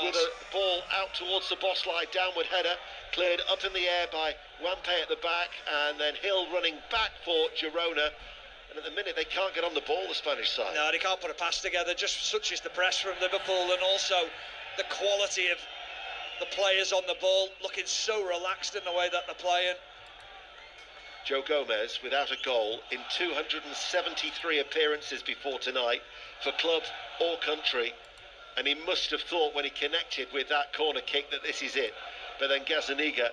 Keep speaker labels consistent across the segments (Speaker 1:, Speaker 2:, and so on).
Speaker 1: with a ball out towards the boss line, downward header, cleared up in the air by Wampe at the back, and then Hill running back for Girona. And at the minute they can't get on the ball, the Spanish side.
Speaker 2: No, they can't put a pass together, just such is the press from Liverpool, and also the quality of the players on the ball, looking so relaxed in the way that they're playing.
Speaker 1: Joe Gomez without a goal in 273 appearances before tonight for club or country, and he must have thought when he connected with that corner kick that this is it, but then Gazzaniga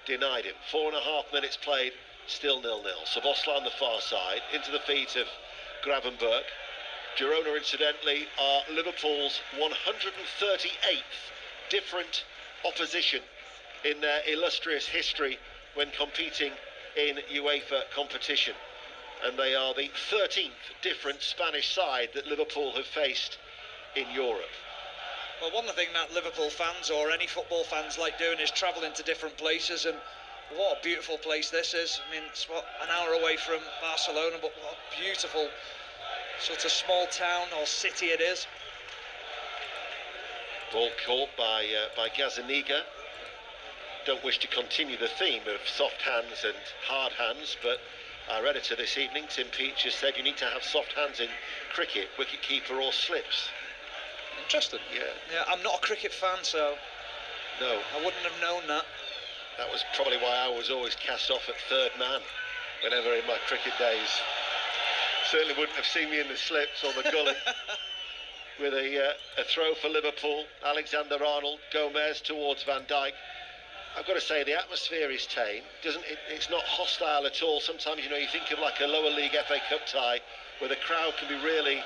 Speaker 1: denied him. 4.5 minutes played, still 0-0. Szoboszlai on the far side, into the feet of Gravenberch. Girona, incidentally, are Liverpool's 138th different opposition in their illustrious history when competing in UEFA competition, and they are the 13th different Spanish side that Liverpool have faced in Europe.
Speaker 2: Well, one thing that Liverpool fans or any football fans like doing is travelling to different places, and what a beautiful place this is. I mean, it's what, an hour away from Barcelona, but what a beautiful sort of small town or city it is.
Speaker 1: Ball caught by Gazzaniga. Don't wish to continue the theme of soft hands and hard hands, but our editor this evening, Tim Peach, has said you need to have soft hands in cricket, wicket-keeper or slips.
Speaker 2: Interesting. Yeah, I'm not a cricket fan, so
Speaker 1: no,
Speaker 2: I wouldn't have known that.
Speaker 1: That was probably why I was always cast off at third man whenever in my cricket days. Certainly wouldn't have seen me in the slips or the gully. With a throw for Liverpool, Alexander-Arnold, Gomez towards Van Dijk. I've got to say, the atmosphere is tame. It's not hostile at all. Sometimes, you think of like a lower league FA Cup tie where the crowd can be really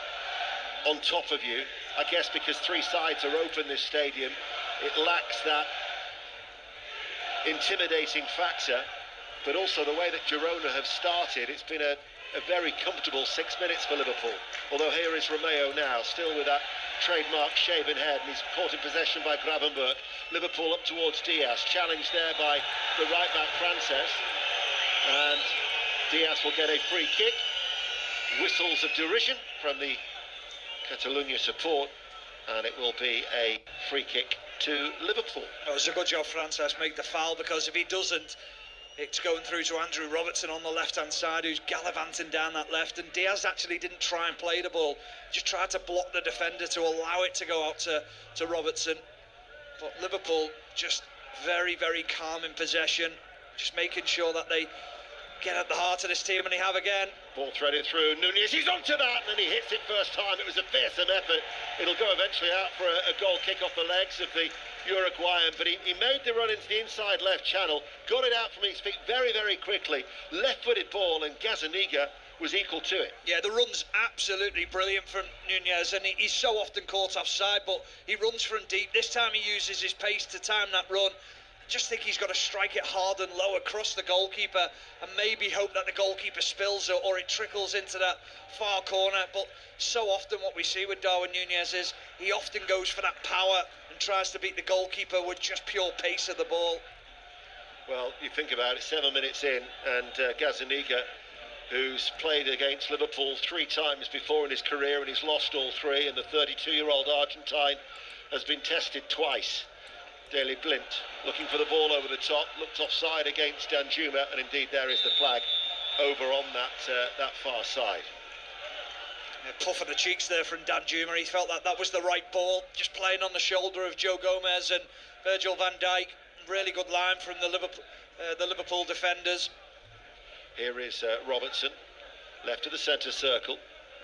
Speaker 1: on top of you. I guess because three sides are open this stadium, it lacks that intimidating factor. But also the way that Girona have started, it's been a very comfortable 6 minutes for Liverpool. Although here is Romeo now, still with that trademark shaven head, and he's caught in possession by Gravenberch. Liverpool up towards Diaz, challenged there by the right back Frances, and Diaz will get a free kick. Whistles of derision from the Catalunya support, and it will be a free kick to Liverpool.
Speaker 2: It was a good job Frances make the foul, because if he doesn't, it's going through to Andrew Robertson on the left-hand side, who's gallivanting down that left, and Diaz actually didn't try and play the ball, just tried to block the defender to allow it to go out to Robertson. But Liverpool just very, very calm in possession, just making sure that they get at the heart of this team, and they have again.
Speaker 1: Ball threaded through, Nunez, he's onto that, and then he hits it first time. It was a fearsome effort. It'll go eventually out for a goal kick off the legs of the Uruguayan, but he made the run into the inside left channel, got it out from his feet very, very quickly, left-footed ball, and Gazzaniga was equal to it.
Speaker 2: Yeah, the run's absolutely brilliant from Nunez, and he's so often caught offside, but he runs from deep. This time he uses his pace to time that run. I just think he's got to strike it hard and low across the goalkeeper, and maybe hope that the goalkeeper spills or it trickles into that far corner. But so often what we see with Darwin Nunez is he often goes for that power and tries to beat the goalkeeper with just pure pace of the ball.
Speaker 1: Well, you think about it, 7 minutes in, and Gazzaniga, who's played against Liverpool 3 times before in his career, and he's lost all 3, and the 32-year-old Argentine has been tested twice. Daley Blint looking for the ball over the top, looked offside against Danjuma, and indeed there is the flag over on that far side.
Speaker 2: A puff of the cheeks there from Danjuma. He felt that was the right ball, just playing on the shoulder of Joe Gomez and Virgil van Dijk. Really good line from the Liverpool defenders.
Speaker 1: Here is Robertson, left of the centre circle.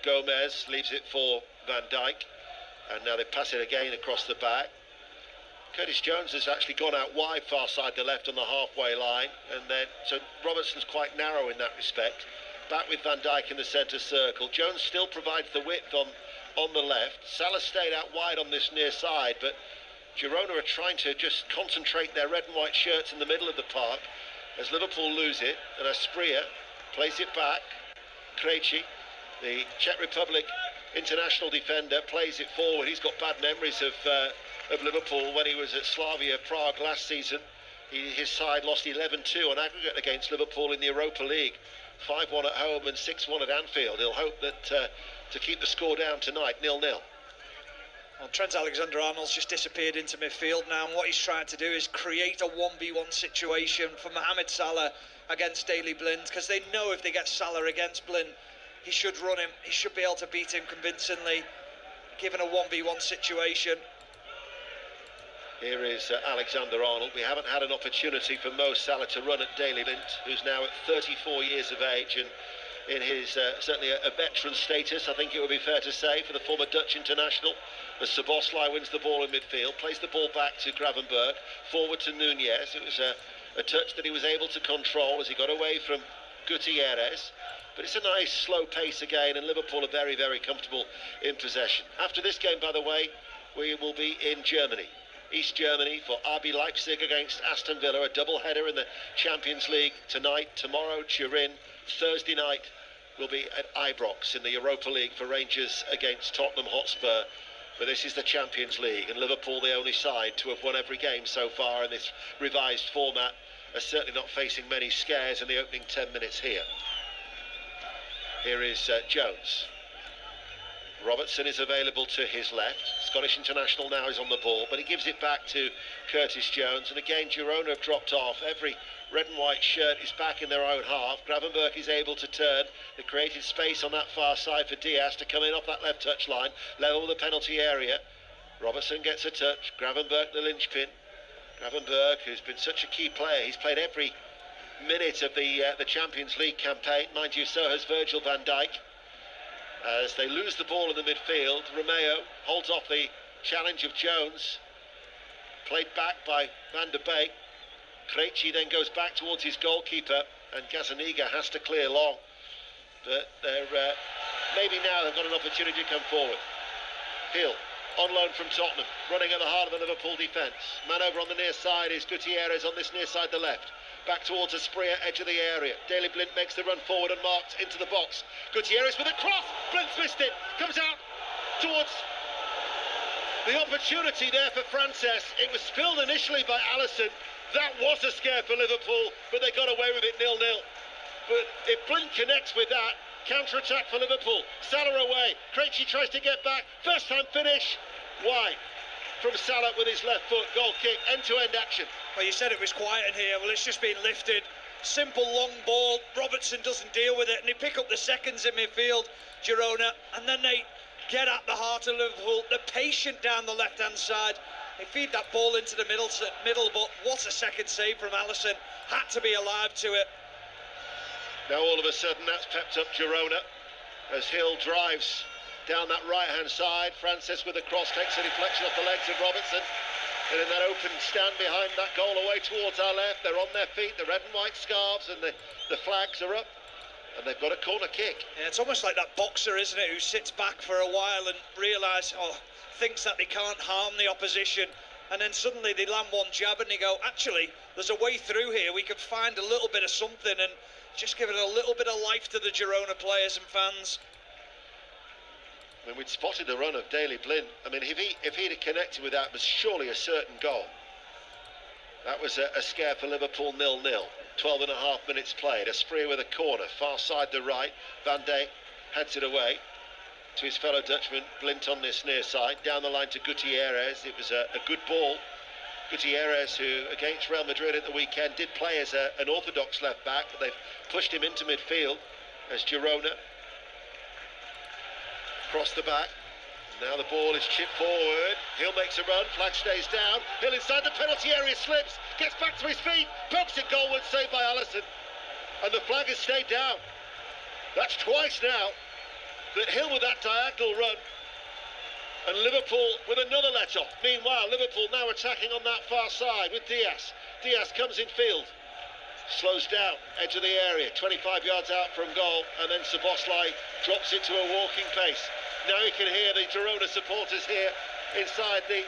Speaker 1: Gomez leaves it for Van Dijk, and now they pass it again across the back. Curtis Jones has actually gone out wide, far side the left on the halfway line, and then so Robertson's quite narrow in that respect. Back with Van Dijk in the centre circle. Jones still provides the width on the left. Salah stayed out wide on this near side, but Girona are trying to just concentrate their red and white shirts in the middle of the park as Liverpool lose it, and Asprilla plays it back. Krejci, the Czech Republic international defender, plays it forward. He's got bad memories of Liverpool when he was at Slavia Prague last season. His side lost 11-2 on aggregate against Liverpool in the Europa League. 5-1 at home and 6-1 at Anfield. He'll hope that to keep the score down tonight, 0-0.
Speaker 2: Well, Trent Alexander-Arnold's just disappeared into midfield now, and what he's trying to do is create a 1v1 situation for Mohamed Salah against Daley Blind, because they know if they get Salah against Blind, he should run him, he should be able to beat him convincingly, given a 1v1 situation.
Speaker 1: Here is Alexander-Arnold. We haven't had an opportunity for Mo Salah to run at Daley Blind, who's now at 34 years of age, and in his certainly a veteran status, I think it would be fair to say, for the former Dutch international, as Szoboszlai wins the ball in midfield, plays the ball back to Gravenberch, forward to Nunez. It was a touch that he was able to control as he got away from Gutierrez, but it's a nice slow pace again, and Liverpool are very, very comfortable in possession. After this game, by the way, we will be in Germany, East Germany, for RB Leipzig against Aston Villa, a double-header in the Champions League tonight. Tomorrow, Turin. Thursday night will be at Ibrox in the Europa League for Rangers against Tottenham Hotspur. But this is the Champions League, and Liverpool, the only side to have won every game so far in this revised format, are certainly not facing many scares in the opening 10 minutes here. Here is Jones. Robertson is available to his left. Scottish international now is on the ball, but he gives it back to Curtis Jones, and again Girona have dropped off. Every red and white shirt is back in their own half. Gravenberch is able to turn. They created space on that far side for Diaz to come in off that left touch line, level the penalty area. Robertson gets a touch. Gravenberch, the linchpin. Gravenberch, who's been such a key player, he's played every minute of the Champions League campaign. Mind you, so has Virgil van Dijk. As they lose the ball in the midfield, Romeo holds off the challenge of Jones. Played back by Van der Beek. Krejci then goes back towards his goalkeeper, and Gazzaniga has to clear long. But they're maybe now they've got an opportunity to come forward. Hill, on loan from Tottenham, running at the heart of the Liverpool defence. Man over on the near side is Gutierrez on this near side, the left. Back towards Asprilla, edge of the area. Daley Blind makes the run forward and marks into the box. Gutierrez with a cross. Blind's missed it. Comes out towards the opportunity there for Frances. It was spilled initially by Alisson. That was a scare for Liverpool, but they got away with it 0-0. But if Blind connects with that, counter-attack for Liverpool. Salah away. Krejci tries to get back. First time finish. Wide from Salah with his left foot. Goal kick. End-to-end action.
Speaker 2: Well, you said it was quiet in here. Well, it's just been lifted. Simple long ball. Robertson doesn't deal with it, and they pick up the seconds in midfield, Girona, and then they get at the heart of Liverpool. They're patient down the left-hand side. They feed that ball into the middle, but what a second save from Alisson. Had to be alive to it.
Speaker 1: Now all of a sudden that's pepped up Girona as Hill drives down that right-hand side. Francis with a cross takes a deflection off the legs of Robertson. And in that open stand behind that goal away towards our left, they're on their feet, the red and white scarves and the flags are up, and they've got a corner kick.
Speaker 2: Yeah, it's almost like that boxer, isn't it, who sits back for a while and thinks that they can't harm the opposition, and then suddenly they land one jab and they go, actually, there's a way through here, we could find a little bit of something, and just give it a little bit of life to the Girona players and fans.
Speaker 1: I mean, we'd spotted the run of Daley Blind. I mean, if he'd have connected with that, it was surely a certain goal. That was a scare for Liverpool, 0-0. 12 and a half minutes played. Asprilla with a corner, far side the right. Van Dijk heads it away to his fellow Dutchman, Blind on this near side. Down the line to Gutierrez. It was a good ball. Gutierrez, who against Real Madrid at the weekend did play as an orthodox left back, but they've pushed him into midfield as Girona across the back. Now the ball is chipped forward. Hill makes a run, flag stays down. Hill inside the penalty area, slips, gets back to his feet, pokes it goalward, saved by Alisson. And the flag has stayed down. That's twice now that Hill with that diagonal run, and Liverpool with another let-off. Meanwhile, Liverpool now attacking on that far side with Diaz. Diaz comes in field, slows down, edge of the area, 25 yards out from goal, and then Szoboszlai drops it to a walking pace. Now you can hear the Girona supporters here inside the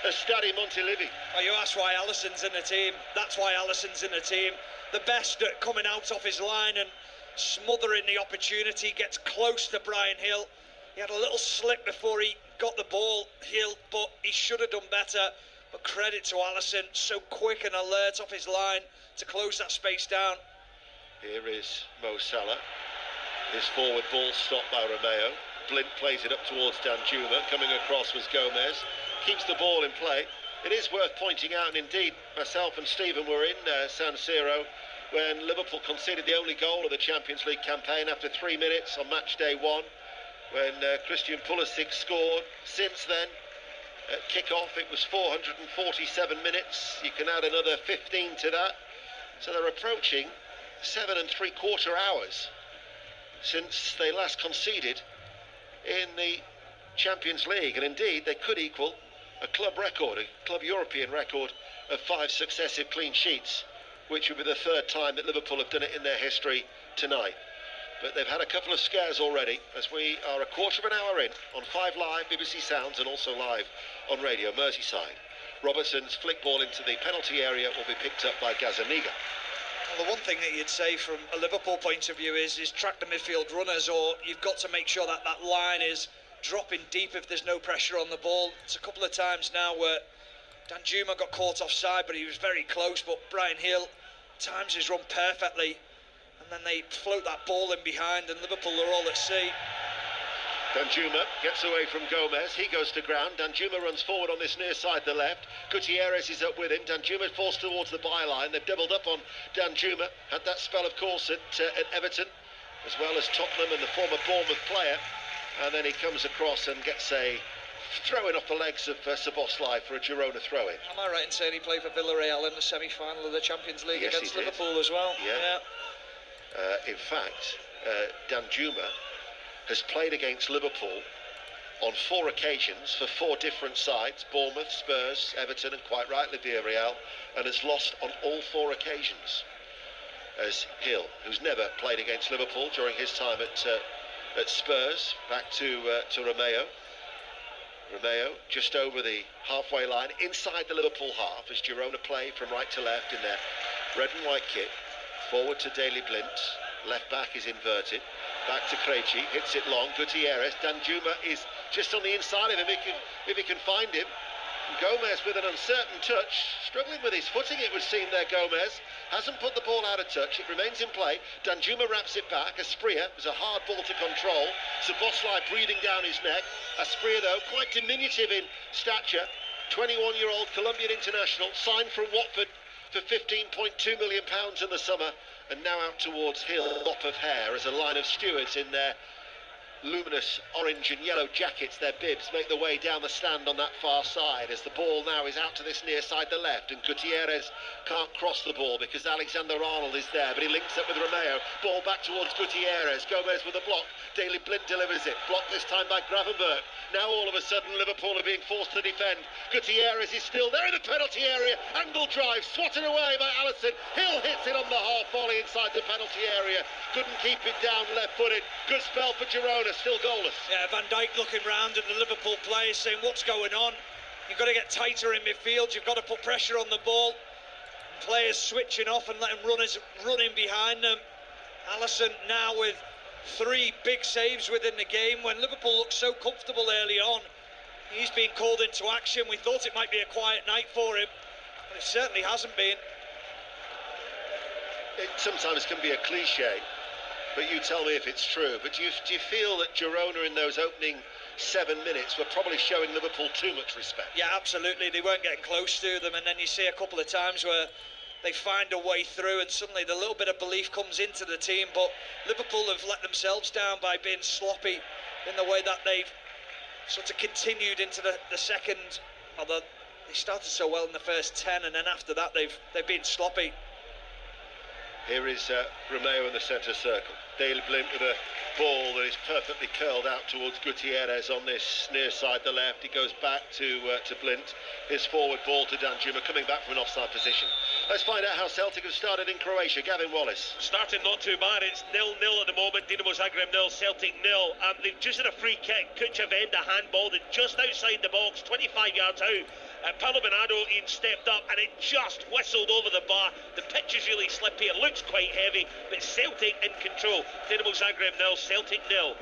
Speaker 1: Stadi Montilivi.
Speaker 2: Oh, you asked why Alisson's in the team. That's why Alisson's in the team. The best at coming out off his line and smothering the opportunity, gets close to Brian Hill. He had a little slip before he got the ball, Hill, but he should have done better. But credit to Alisson, so quick and alert off his line to close that space down.
Speaker 1: Here is Mo Salah. His forward ball stopped by Romeo. Blint plays it up towards Danjuma. Coming across was Gomez. Keeps the ball in play. It is worth pointing out, and indeed myself and Stephen were in San Siro when Liverpool conceded the only goal of the Champions League campaign after 3 minutes on match day 1, when Christian Pulisic scored. Since then, at kick-off, it was 447 minutes. You can add another 15 to that. So they're approaching 7 3/4 hours since they last conceded in the Champions League. And indeed, they could equal a club record, a club European record of 5 successive clean sheets, which would be the 3rd time that Liverpool have done it in their history tonight. But they've had a couple of scares already, as we are a quarter of an hour in on 5 Live, BBC Sounds, and also live on Radio Merseyside. Robertson's flick ball into the penalty area will be picked up by Gazzaniga.
Speaker 2: Well, the one thing that you'd say from a Liverpool point of view is track the midfield runners, or you've got to make sure that that line is dropping deep if there's no pressure on the ball. It's a couple of times now where Danjuma got caught offside, but he was very close. But Brian Hill times his run perfectly, and then they float that ball in behind, and Liverpool are all at sea.
Speaker 1: Danjuma gets away from Gomez. He goes to ground. Danjuma runs forward on this near side, the left. Gutierrez is up with him. Danjuma forced towards the byline. They've doubled up on Danjuma. Had that spell, of course, at Everton, as well as Tottenham and the former Bournemouth player. And then he comes across and gets a throw-in off the legs of Szoboszlai for a Girona throw-in.
Speaker 2: Am I right in saying he played for Villarreal in the semi-final of the Champions League against Liverpool as well?
Speaker 1: Yeah. In fact, Danjuma has played against Liverpool on 4 occasions for 4 different sides: Bournemouth, Spurs, Everton, and quite rightly Villarreal, and has lost on all 4 occasions. As Hill, who's never played against Liverpool during his time at Spurs, back to Romeo. Romeo just over the halfway line, inside the Liverpool half, as Girona play from right to left in their red and white kit. Forward to Daley Blint, left back is inverted, back to Krejci, hits it long, Gutierrez. Danjuma is just on the inside of him, if he can find him. Gomez with an uncertain touch, struggling with his footing, it would seem there. Gomez hasn't put the ball out of touch, it remains in play. Danjuma wraps it back. Asprilla was a hard ball to control. Szoboszlai breathing down his neck. Asprilla, though, quite diminutive in stature. 21-year-old Colombian international, signed from Watford for £15.2 million in the summer, and now out towards Hill, mop of hair, as a line of stewards in their luminous orange and yellow jackets, their bibs, make their way down the stand on that far side, as the ball now is out to this near side, the left, and Gutierrez can't cross the ball because Alexander-Arnold is there, but he links up with Romeo. Ball back towards Gutierrez. Gomez with a block. Daley Blint delivers it. Blocked this time by Gravenberch. Now all of a sudden Liverpool are being forced to defend. Gutierrez is still there in the penalty area. Angle drive, swatted away by Alisson. Hill hits it on the half volley inside the penalty area. Couldn't keep it down, left-footed. Good spell for Girona, still goalless.
Speaker 2: Yeah, Van Dijk looking round, and the Liverpool players saying, what's going on? You've got to get tighter in midfield. You've got to put pressure on the ball. And players switching off and letting runners run in behind them. Alisson now with 3 big saves within the game, when Liverpool looked so comfortable early on. He's been called into action. We thought it might be a quiet night for him, but it certainly hasn't been.
Speaker 1: It sometimes can be a cliche, but you tell me if it's true. But do you feel that Girona in those opening 7 minutes were probably showing Liverpool too much respect?
Speaker 2: Yeah, absolutely. They weren't getting close to them, and then you see a couple of times where they find a way through, and suddenly the little bit of belief comes into the team. But Liverpool have let themselves down by being sloppy in the way that they've sort of continued into the second. Although they started so well in the first 10, and then after that they've been sloppy.
Speaker 1: Here is Romeo in the centre circle. Daley Blint with a ball that is perfectly curled out towards Gutierrez on this near side, the left. He goes back to Blint. His forward ball to Danjuma, coming back from an offside position. Let's find out how Celtic have started in Croatia. Gavin Wallace.
Speaker 3: Starting not too bad. It's 0-0 at the moment. Dinamo Zagreb 0, Celtic 0. They've just had a free kick. Kuchavenda handballed it just outside the box, 25 yards out. Palomino Ian stepped up and it just whistled over the bar. The pitch is really slippy. It looks quite heavy, but Celtic in control. Dinamo Zagreb 0, Celtic 0.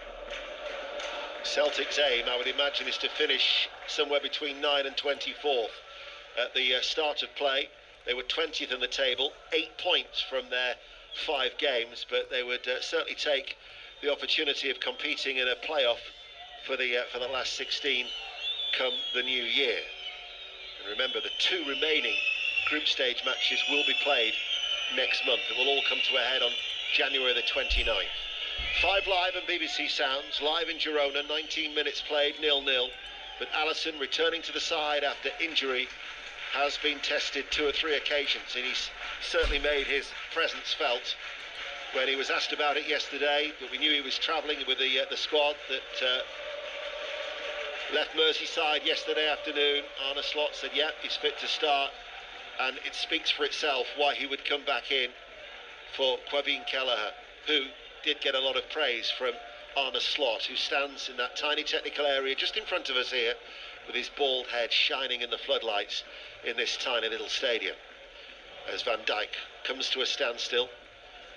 Speaker 1: Celtic's aim, I would imagine, is to finish somewhere between 9th and 24th. At the start of play, they were 20th in the table, 8 points from their 5 games, but they would certainly take the opportunity of competing in a playoff for the last 16 come the new year. And remember, the 2 remaining group stage matches will be played next month. It will all come to a head on January the 29th. 5 Live and BBC Sounds, live in Girona, 19 minutes played, 0-0. But Alisson, returning to the side after injury, has been tested 2 or 3 occasions, and he's certainly made his presence felt. When he was asked about it yesterday, but we knew he was travelling with the squad that left Merseyside yesterday afternoon. Arne said, yeah, he's fit to start, and it speaks for itself why he would come back in for Quavin Kelleher, who did get a lot of praise from Arne Slot, who stands in that tiny technical area just in front of us here, with his bald head shining in the floodlights in this tiny little stadium. As Van Dijk comes to a standstill,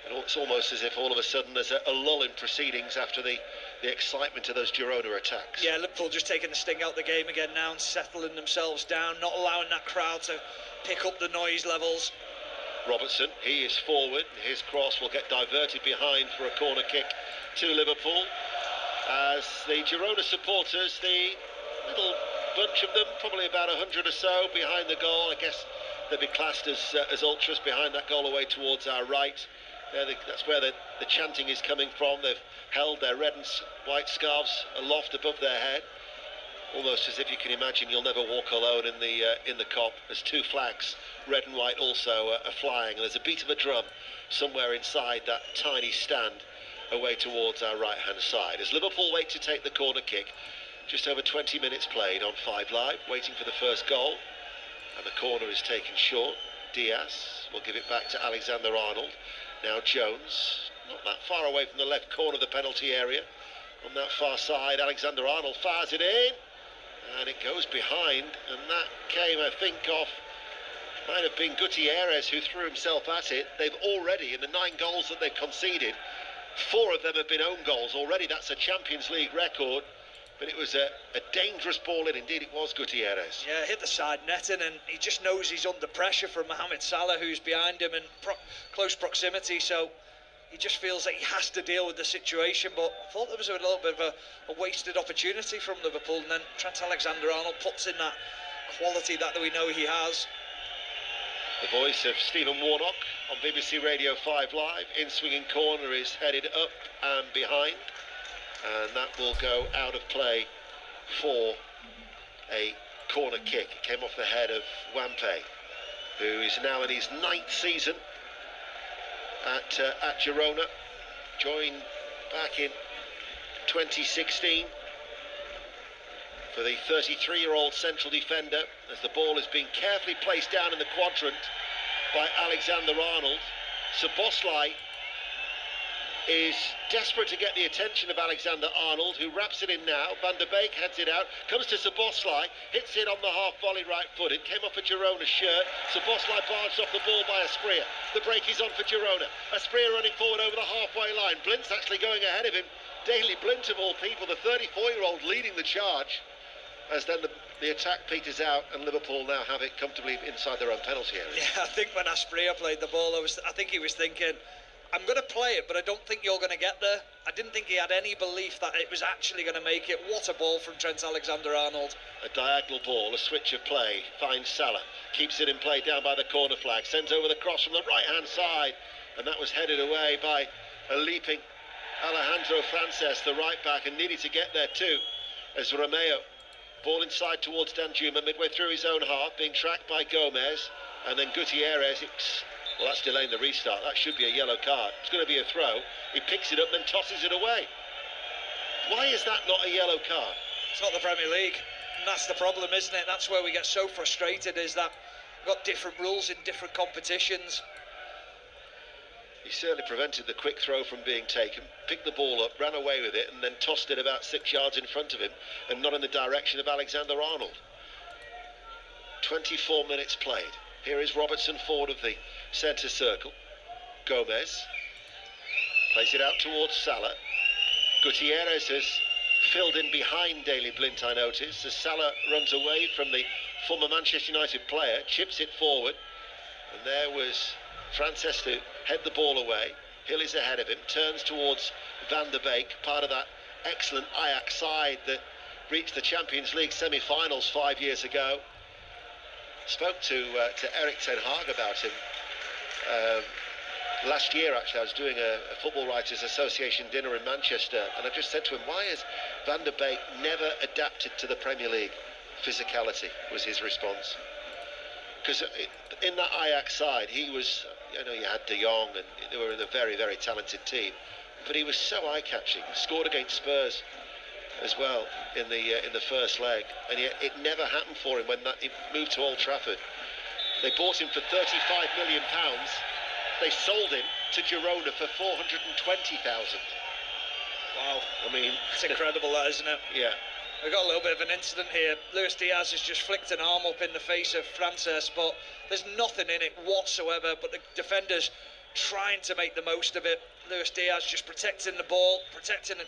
Speaker 1: and it's almost as if all of a sudden there's a lull in proceedings after the excitement of those Girona attacks.
Speaker 2: Yeah, Liverpool just taking the sting out of the game again now and settling themselves down, not allowing that crowd to pick up the noise levels.
Speaker 1: Robertson, he is forward. His cross will get diverted behind for a corner kick to Liverpool. As the Girona supporters, the little bunch of them, probably about 100 or so behind the goal. I guess they'll be classed as ultras behind that goal away towards our right. That's where the chanting is coming from. They've held their red and white scarves aloft above their head, almost as if you can imagine you'll never walk alone in the Kop. There's 2 flags, red and white, also are flying, and there's a beat of a drum somewhere inside that tiny stand away towards our right hand side. As Liverpool wait to take the corner kick, just over 20 minutes played on 5 Live, waiting for the first goal, and the corner is taken short. Diaz will give it back to Alexander-Arnold. Now Jones, not that far away from the left corner of the penalty area. On that far side, Alexander-Arnold fires it in, and it goes behind, and that came, I think, off, might have been Gutierrez who threw himself at it. They've already, in the 9 goals that they've conceded, 4 of them have been own goals already. That's a Champions League record, but it was a dangerous ball in. Indeed, it was Gutierrez.
Speaker 2: Yeah, hit the side netting, and he just knows he's under pressure from Mohamed Salah, who's behind him in close proximity, so he just feels that he has to deal with the situation. But I thought there was a little bit of a wasted opportunity from Liverpool, and then Trent Alexander-Arnold puts in that quality that we know he has.
Speaker 1: The voice of Stephen Warnock on BBC Radio 5 Live. In swinging corner is headed up and behind, and that will go out of play for a corner kick. It came off the head of Wampe, who is now in his 9th season at Girona, joined back in 2016 for the 33-year-old central defender, as the ball is being carefully placed down in the quadrant by Alexander-Arnold. Szoboszlai is desperate to get the attention of Alexander-Arnold, who wraps it in now. Van der Beek heads it out, comes to Szoboszlai, hits it on the half volley right-footed, came off a Girona shirt. Szoboszlai barged off the ball by Asprilla. The break is on for Girona. Asprilla running forward over the halfway line. Blint's actually going ahead of him. Daley Blint, of all people, the 34-year-old, leading the charge, as then the attack peters out, and Liverpool now have it comfortably inside their own penalty area.
Speaker 2: Yeah, I think when Asprilla played the ball, I think he was thinking, I'm going to play it, but I don't think you're going to get there. I didn't think he had any belief that it was actually going to make it. What a ball from Trent Alexander-Arnold.
Speaker 1: A diagonal ball, a switch of play, finds Salah, keeps it in play down by the corner flag, sends over the cross from the right-hand side, and that was headed away by a leaping Alejandro Frances, the right-back, and needed to get there too, as Romeo, ball inside towards Danjuma, midway through his own half, being tracked by Gomez, and then Gutierrez. Well, that's delaying the restart. That should be a yellow card. It's going to be a throw. He picks it up and then tosses it away. Why is that not a yellow card?
Speaker 2: It's not the Premier League, and that's the problem, isn't it? That's where we get so frustrated, is that we've got different rules in different competitions.
Speaker 1: He certainly prevented the quick throw from being taken, picked the ball up, ran away with it, and then tossed it about 6 yards in front of him, and not in the direction of Alexander-Arnold. 24 minutes played. Here is Robertson forward of the centre circle. Gomez plays it out towards Salah. Gutierrez has filled in behind Daley Blint, I notice, as Salah runs away from the former Manchester United player, chips it forward, and there was Frances to head the ball away. Hill is ahead of him, turns towards Van der Beek, part of that excellent Ajax side that reached the Champions League semi-finals 5 years ago. Spoke to Erik ten Hag about him last year. Actually, I was doing a Football Writers Association dinner in Manchester, and I just said to him, why has Van der Beek never adapted to the Premier League? Physicality was his response. Because in that Ajax side, he was, you know, you had De Jong, and they were in a very, very talented team, but he was so eye-catching. Scored against Spurs as well in the first leg, and yet it never happened for him when he moved to Old Trafford. They bought him for £35 million. They sold him to Girona for 420,000.
Speaker 2: Wow.
Speaker 1: I mean,
Speaker 2: it's incredible, that, isn't it?
Speaker 1: Yeah.
Speaker 2: We've got a little bit of an incident here. Luis Diaz has just flicked an arm up in the face of Frances, but there's nothing in it whatsoever, but the defenders trying to make the most of it. Luis Diaz just protecting the ball, protecting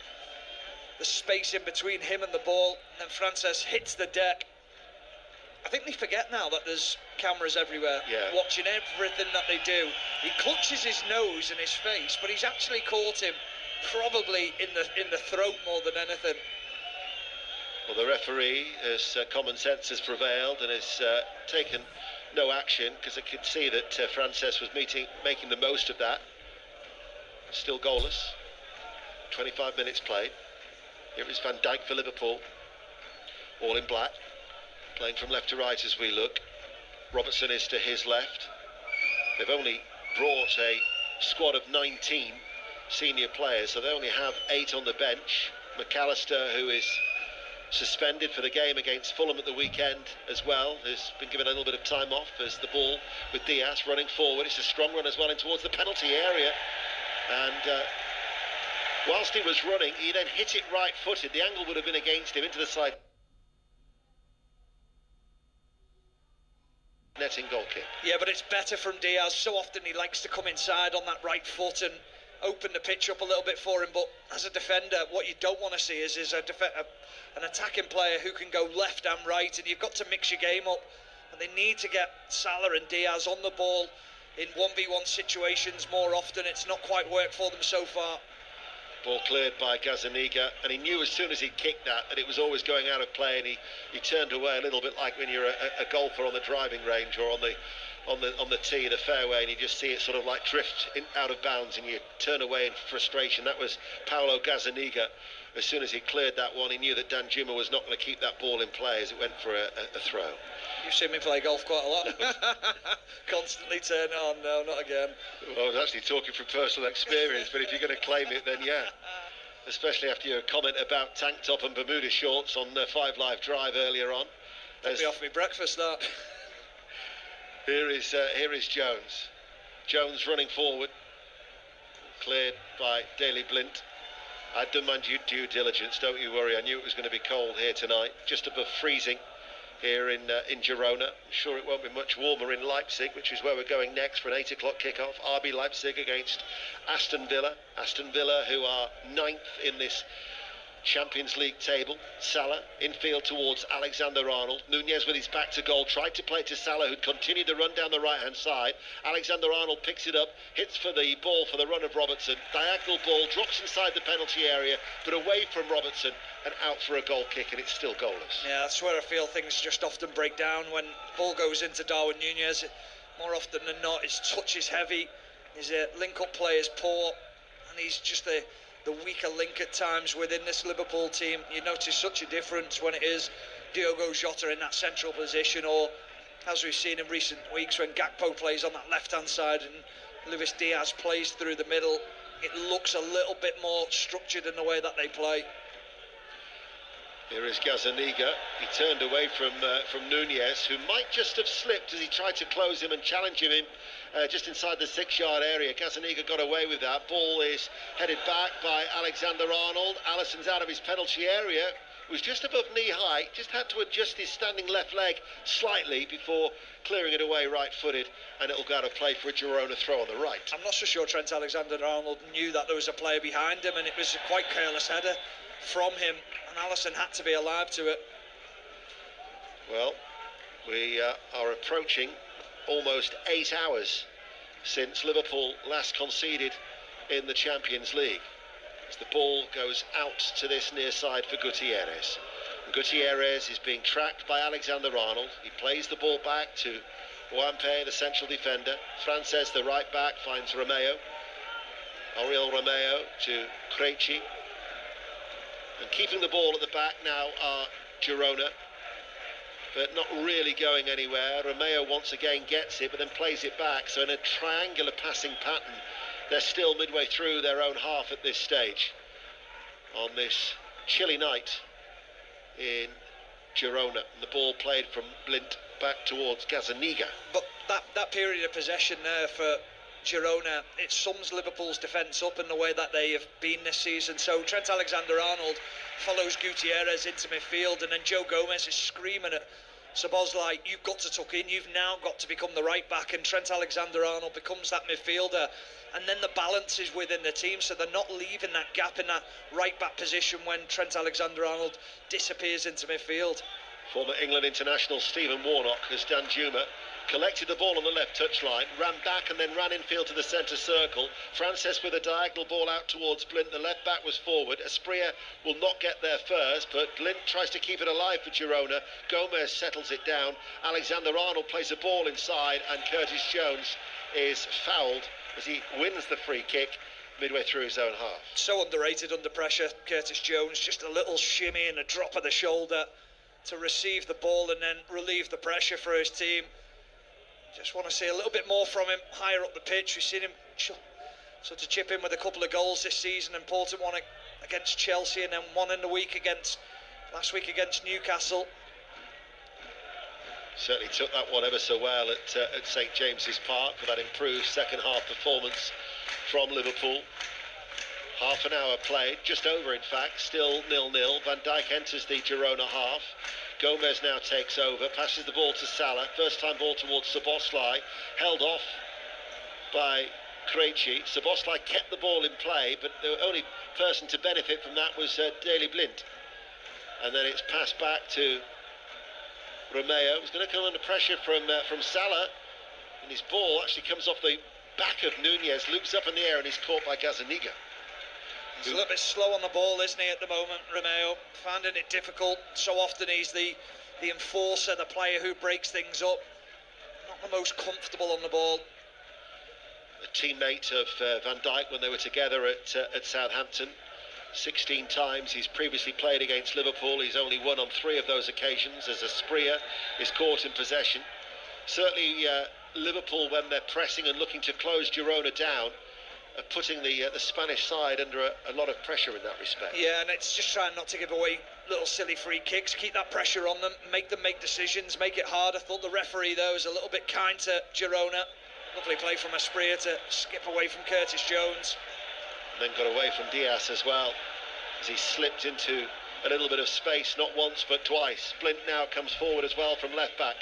Speaker 2: the space in between him and the ball, and then Frances hits the deck. I think they forget now that there's cameras everywhere, watching everything that they do. He clutches his nose and his face, but he's actually caught him probably in the throat more than anything.
Speaker 1: Well, the referee, as common sense has prevailed, and has taken no action, because I could see that Frances was making the most of that. Still goalless. 25 minutes played. Here is Van Dijk for Liverpool, all in black, playing from left to right as we look. Robertson is to his left. They've only brought a squad of 19 senior players, so they only have 8 on the bench. McAllister, who is suspended for the game against Fulham at the weekend as well, has been given a little bit of time off as the ball with Diaz running forward. It's a strong run as well in towards the penalty area, and whilst he was running, he then hit it right-footed. The angle would have been against him, into the side netting goal kick.
Speaker 2: Yeah, but it's better from Diaz. So often he likes to come inside on that right foot and open the pitch up a little bit for him, but as a defender, what you don't want to see is an attacking player who can go left and right, and you've got to mix your game up, and they need to get Salah and Diaz on the ball in 1v1 situations more often. It's not quite worked for them so far.
Speaker 1: Ball cleared by Gazzaniga, and he knew as soon as he kicked that it was always going out of play, and he turned away a little bit like when you're a golfer on the driving range or on the tee, the fairway, and you just see it sort of like drift out of bounds, and you turn away in frustration. That was Paulo Gazzaniga. As soon as he cleared that one, he knew that Danjuma was not going to keep that ball in play as it went for a throw.
Speaker 2: You've seen me play golf quite a lot. Constantly turn on. No, not again.
Speaker 1: Well, I was actually talking from personal experience, but if you're going to claim it, then yeah. Especially after your comment about tank top and Bermuda shorts on 5 Live Drive earlier on.
Speaker 2: Took me off me breakfast, that.
Speaker 1: Here is Jones. Jones running forward. Cleared by Daley Blind. I'd done my due diligence, don't you worry. I knew it was going to be cold here tonight, just above freezing here in Girona. I'm sure it won't be much warmer in Leipzig, which is where we're going next for an 8 o'clock kickoff. RB Leipzig against Aston Villa. Aston Villa, who are 9th in this Champions League table. Salah infield towards Alexander-Arnold. Nunez with his back to goal, tried to play to Salah, who'd continued the run down the right-hand side. Alexander-Arnold picks it up, hits for the ball for the run of Robertson. Diagonal ball, drops inside the penalty area, but away from Robertson and out for a goal kick, and it's still goalless.
Speaker 2: Yeah, that's where I feel things just often break down when ball goes into Darwin Nunez. More often than not, his touch is heavy, his link-up play is poor, and he's just the weaker link at times within this Liverpool team. You notice such a difference when it is Diogo Jota in that central position, or as we've seen in recent weeks when Gakpo plays on that left-hand side and Luis Diaz plays through the middle. It looks a little bit more structured in the way that they play.
Speaker 1: Here is Gazzaniga. He turned away from Nunez, who might just have slipped as he tried to close him and challenge him in just inside the 6-yard area. Gazzaniga got away with that. Ball is headed back by Alexander-Arnold. Alisson's out of his penalty area. Was just above knee height. Just had to adjust his standing left leg slightly before clearing it away right-footed, and it'll go out of play for a Girona throw on the right.
Speaker 2: I'm not so sure Trent Alexander-Arnold knew that there was a player behind him, and it was a quite careless header from him, and Alisson had to be alive to it.
Speaker 1: Well, we are approaching almost 8 hours since Liverpool last conceded in the Champions League. as the ball goes out to this near side for Gutierrez. And Gutierrez is being tracked by Alexander-Arnold. He plays the ball back to Wampe, the central defender. Frances, the right back, finds Romeo. Oriol Romeo to Krejci. And keeping the ball at the back now are Girona, but not really going anywhere. Romeo once again gets it, but then plays it back. So in a triangular passing pattern, they're still midway through their own half at this stage on this chilly night in Girona. And the ball played from Blint back towards Gazzaniga.
Speaker 2: But that period of possession there for Girona, it sums Liverpool's defence up in the way that they have been this season. So Trent Alexander-Arnold follows Gutierrez into midfield, and then Joe Gomez is screaming at Szoboszlai, you've got to tuck in, you've now got to become the right back, and Trent Alexander-Arnold becomes that midfielder. And then the balance is within the team, so they're not leaving that gap in that right back position when Trent Alexander-Arnold disappears into midfield.
Speaker 1: Former England international Stephen Warnock has done Juma, collected the ball on the left touchline, ran back and then ran infield to the centre circle. Frances with a diagonal ball out towards Blint. The left back was forward. Asprilla will not get there first, but Blint tries to keep it alive for Girona. Gomez settles it down. Alexander-Arnold plays a ball inside, and Curtis Jones is fouled as he wins the free kick midway through his own half.
Speaker 2: So underrated under pressure, Curtis Jones. Just a little shimmy and a drop of the shoulder to receive the ball and then relieve the pressure for his team. Just want to see a little bit more from him higher up the pitch. We've seen him sort of chip in with a couple of goals this season. Important one against Chelsea, and then one in the week last week against Newcastle.
Speaker 1: Certainly took that one ever so well at St James's Park for that improved second half performance from Liverpool. Half an hour played, just over in fact, still 0-0. Van Dijk enters the Girona half. Gomez now takes over, passes the ball to Salah. First time ball towards Szoboszlai, held off by Krejci. Szoboszlai kept the ball in play, but the only person to benefit from that was Daley Blind. And then it's passed back to Romeo. He's going to come under pressure from Salah, and his ball actually comes off the back of Nunez, loops up in the air, and he's caught by Gazzaniga.
Speaker 2: He's a little bit slow on the ball, isn't he, at the moment, Romeo? Finding it difficult. So often he's the enforcer, the player who breaks things up. Not the most comfortable on the ball.
Speaker 1: A teammate of Van Dijk when they were together at Southampton. 16 times he's previously played against Liverpool. He's only won on 3 of those occasions as Asprilla is caught in possession. Certainly Liverpool, when they're pressing and looking to close Girona down, are putting the Spanish side under a lot of pressure in that respect.
Speaker 2: Yeah, and it's just trying not to give away little silly free kicks, keep that pressure on them make decisions, make it hard. I thought the referee there was a little bit kind to Girona. Lovely play from Asprilla to skip away from Curtis Jones.
Speaker 1: And then got away from Diaz as well, as he slipped into a little bit of space, not once but twice. Blint now comes forward as well from left back.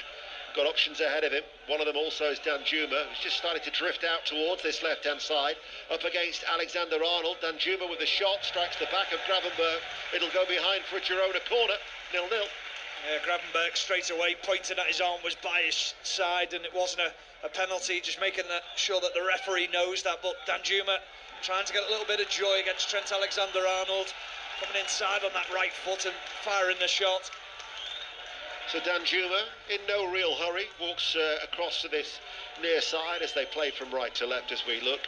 Speaker 1: Got options ahead of him. One of them also is Danjuma, who's just started to drift out towards this left-hand side. Up against Alexander-Arnold. Danjuma with the shot, strikes the back of Gravenberg. It'll go behind for a Girona corner, 0-0.
Speaker 2: Yeah, Gravenberg straight away pointing at his arm was by his side, and it wasn't a penalty, just making sure that the referee knows that. But Danjuma trying to get a little bit of joy against Trent Alexander-Arnold, coming inside on that right foot and firing the shot.
Speaker 1: So Danjuma, in no real hurry, walks across to this near side as they play from right to left as we look.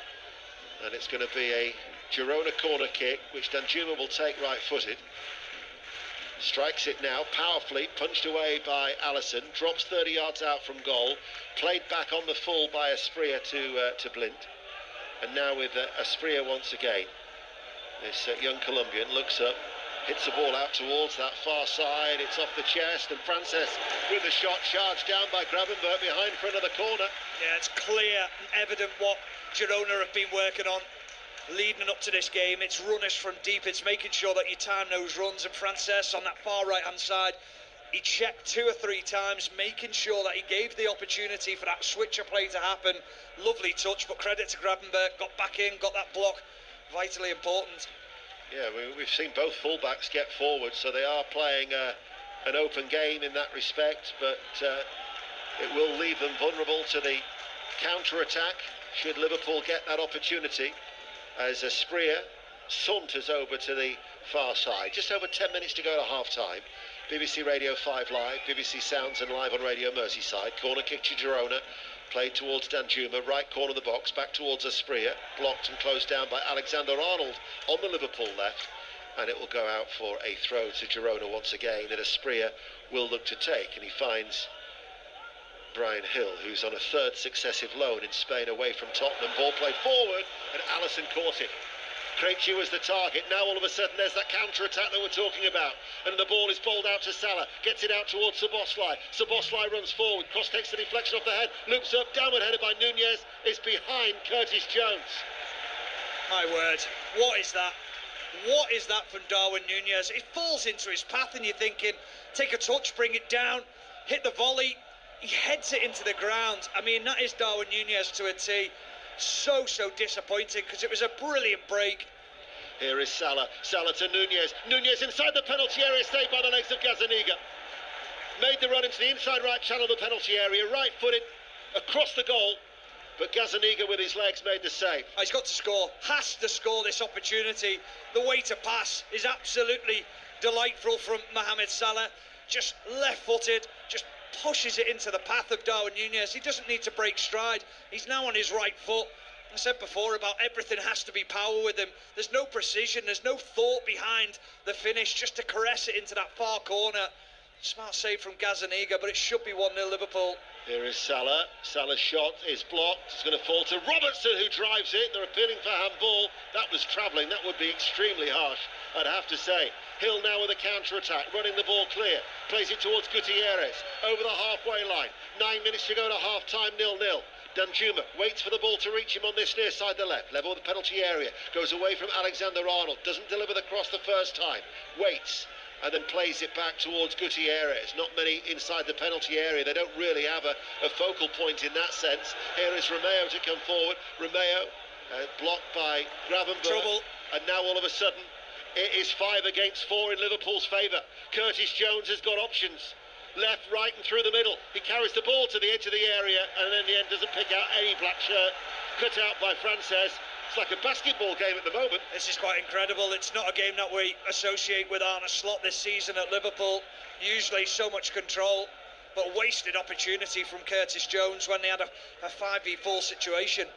Speaker 1: And it's going to be a Girona corner kick, which Danjuma will take right-footed. Strikes it now, powerfully, punched away by Alisson, drops 30 yards out from goal, played back on the full by Asprilla to Blint. And now with Asprilla once again. This young Colombian looks up, hits the ball out towards that far side. It's off the chest, and Frances with the shot charged down by Gravenberg behind for another corner.
Speaker 2: Yeah, it's clear and evident what Girona have been working on leading up to this game. It's runners from deep. It's making sure that you time those runs, and Frances on that far right hand side, he checked 2 or 3 times, making sure that he gave the opportunity for that switcher play to happen. Lovely touch, but credit to Gravenberg, got back in, got that block. Vitally important.
Speaker 1: Yeah, we've seen both fullbacks get forward, so they are playing an open game in that respect, but it will leave them vulnerable to the counter-attack should Liverpool get that opportunity, as Asprilla saunters over to the far side. Just over 10 minutes to go to half-time. BBC Radio 5 Live, BBC Sounds and live on Radio Merseyside. Corner kick to Girona, played towards Danjuma, right corner of the box, back towards Asprilla, blocked and closed down by Alexander-Arnold on the Liverpool left, and it will go out for a throw to Girona once again that Asprilla will look to take, and he finds Brian Hill, who's on a third successive loan in Spain away from Tottenham. Ball played forward, and Alisson caught it. Krejci was the target. Now all of a sudden there's that counter-attack that we're talking about, and the ball is bowled out to Salah, gets it out towards Szoboszlai. Szoboszlai runs forward, cross takes the deflection off the head, loops up, downward headed by Nunez, is behind Curtis Jones.
Speaker 2: My word, what is that? What is that from Darwin Nunez? It falls into his path and you're thinking, take a touch, bring it down, hit the volley. He heads it into the ground. I mean, that is Darwin Nunez to a T. So disappointing, because it was a brilliant break.
Speaker 1: Here is Salah. Salah to Nunez. Nunez inside the penalty area, saved by the legs of Gazzaniga. Made the run into the inside right channel of the penalty area, right-footed across the goal. But Gazzaniga with his legs made the save.
Speaker 2: He's got to score, has to score this opportunity. The way to pass is absolutely delightful from Mohamed Salah. Just left-footed, just pushes it into the path of Darwin Nunez. He doesn't need to break stride. He's now on his right foot. I said before about everything has to be power with him. There's no precision, there's no thought behind the finish, just to caress it into that far corner. Smart save from Gazzaniga, but it should be 1-0 Liverpool.
Speaker 1: Here is Salah. Salah's shot is blocked. It's going to fall to Robertson, who drives it. They're appealing for handball. That was travelling. That would be extremely harsh, I'd have to say. Hill now with a counter-attack, running the ball clear. Plays it towards Gutierrez, over the halfway line. 9 minutes to go to half-time, 0-0. Danjuma waits for the ball to reach him on this near side the left, level with the penalty area. Goes away from Alexander-Arnold. Doesn't deliver the cross the first time. Waits. And then plays it back towards Gutierrez. Not many inside the penalty area. They don't really have a focal point in that sense. Here is Romeo to come forward. Romeo blocked by Gravenberch.
Speaker 2: Trouble.
Speaker 1: And now all of a sudden it is 5 against 4 in Liverpool's favour. Curtis Jones has got options. Left, right and through the middle. He carries the ball to the edge of the area and in the end doesn't pick out any black shirt. Cut out by Frances. It's like a basketball game at the moment.
Speaker 2: This is quite incredible. It's not a game that we associate with Arne Slot this season at Liverpool. Usually so much control, but wasted opportunity from Curtis Jones when they had a 5v4 situation.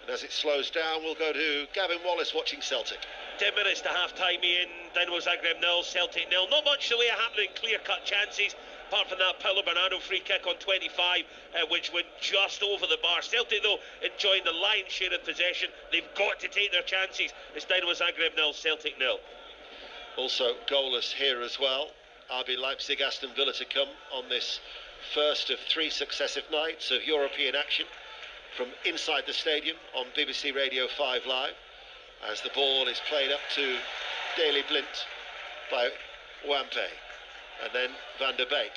Speaker 1: And as it slows down, we'll go to Gavin Wallace watching Celtic.
Speaker 3: 10 minutes to half-time, Ian. Dynamo Zagreb 0, Celtic 0. Not much to lay happening, clear-cut chances. Apart from that, Paulo Bernardo free kick on 25, which went just over the bar. Celtic, though, enjoying the lion's share of possession. They've got to take their chances. It's Dynamo Zagreb 0, Celtic 0.
Speaker 1: Also goalless here as well. RB Leipzig, Aston Villa to come on this first of 3 successive nights of European action from inside the stadium on BBC Radio 5 Live, as the ball is played up to Daley Blind by Wampe. And then Van der Beek.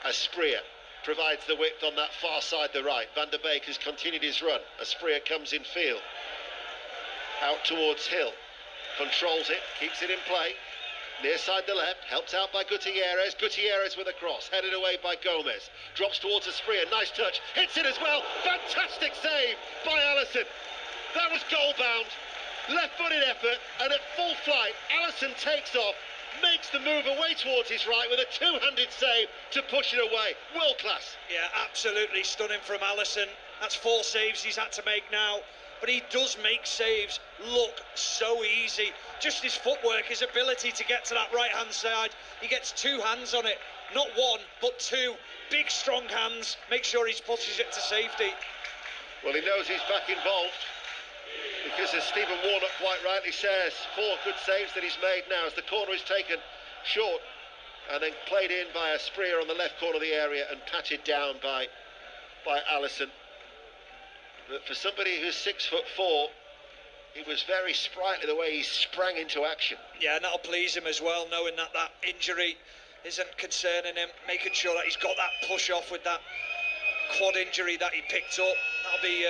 Speaker 1: Asprilla provides the width on that far side, the right. Van der Beek has continued his run. Asprilla comes in field. Out towards Hill. Controls it, keeps it in play. Near side the left, helped out by Gutierrez. Gutierrez with a cross, headed away by Gomez. Drops towards Asprilla, nice touch. Hits it as well. Fantastic save by Alisson. That was goal-bound. Left-footed effort, and at full flight, Alisson takes off. Makes the move away towards his right with a two-handed save to push it away. World class.
Speaker 2: Yeah, absolutely stunning from Alisson. That's 4 saves he's had to make now. But he does make saves look so easy. Just his footwork, his ability to get to that right-hand side. He gets 2 hands on it. Not 1, but 2. Big, strong hands. Make sure he pushes it to safety.
Speaker 1: Well, he knows he's back involved. Because as Stephen Warnock quite rightly says, 4 good saves that he's made now as the corner is taken short and then played in by Asprilla on the left corner of the area and patted down by Alisson. But for somebody who's 6'4", it was very sprightly the way he sprang into action.
Speaker 2: Yeah, and that'll please him as well, knowing that that injury isn't concerning him, making sure that he's got that push off with that quad injury that he picked up. That'll be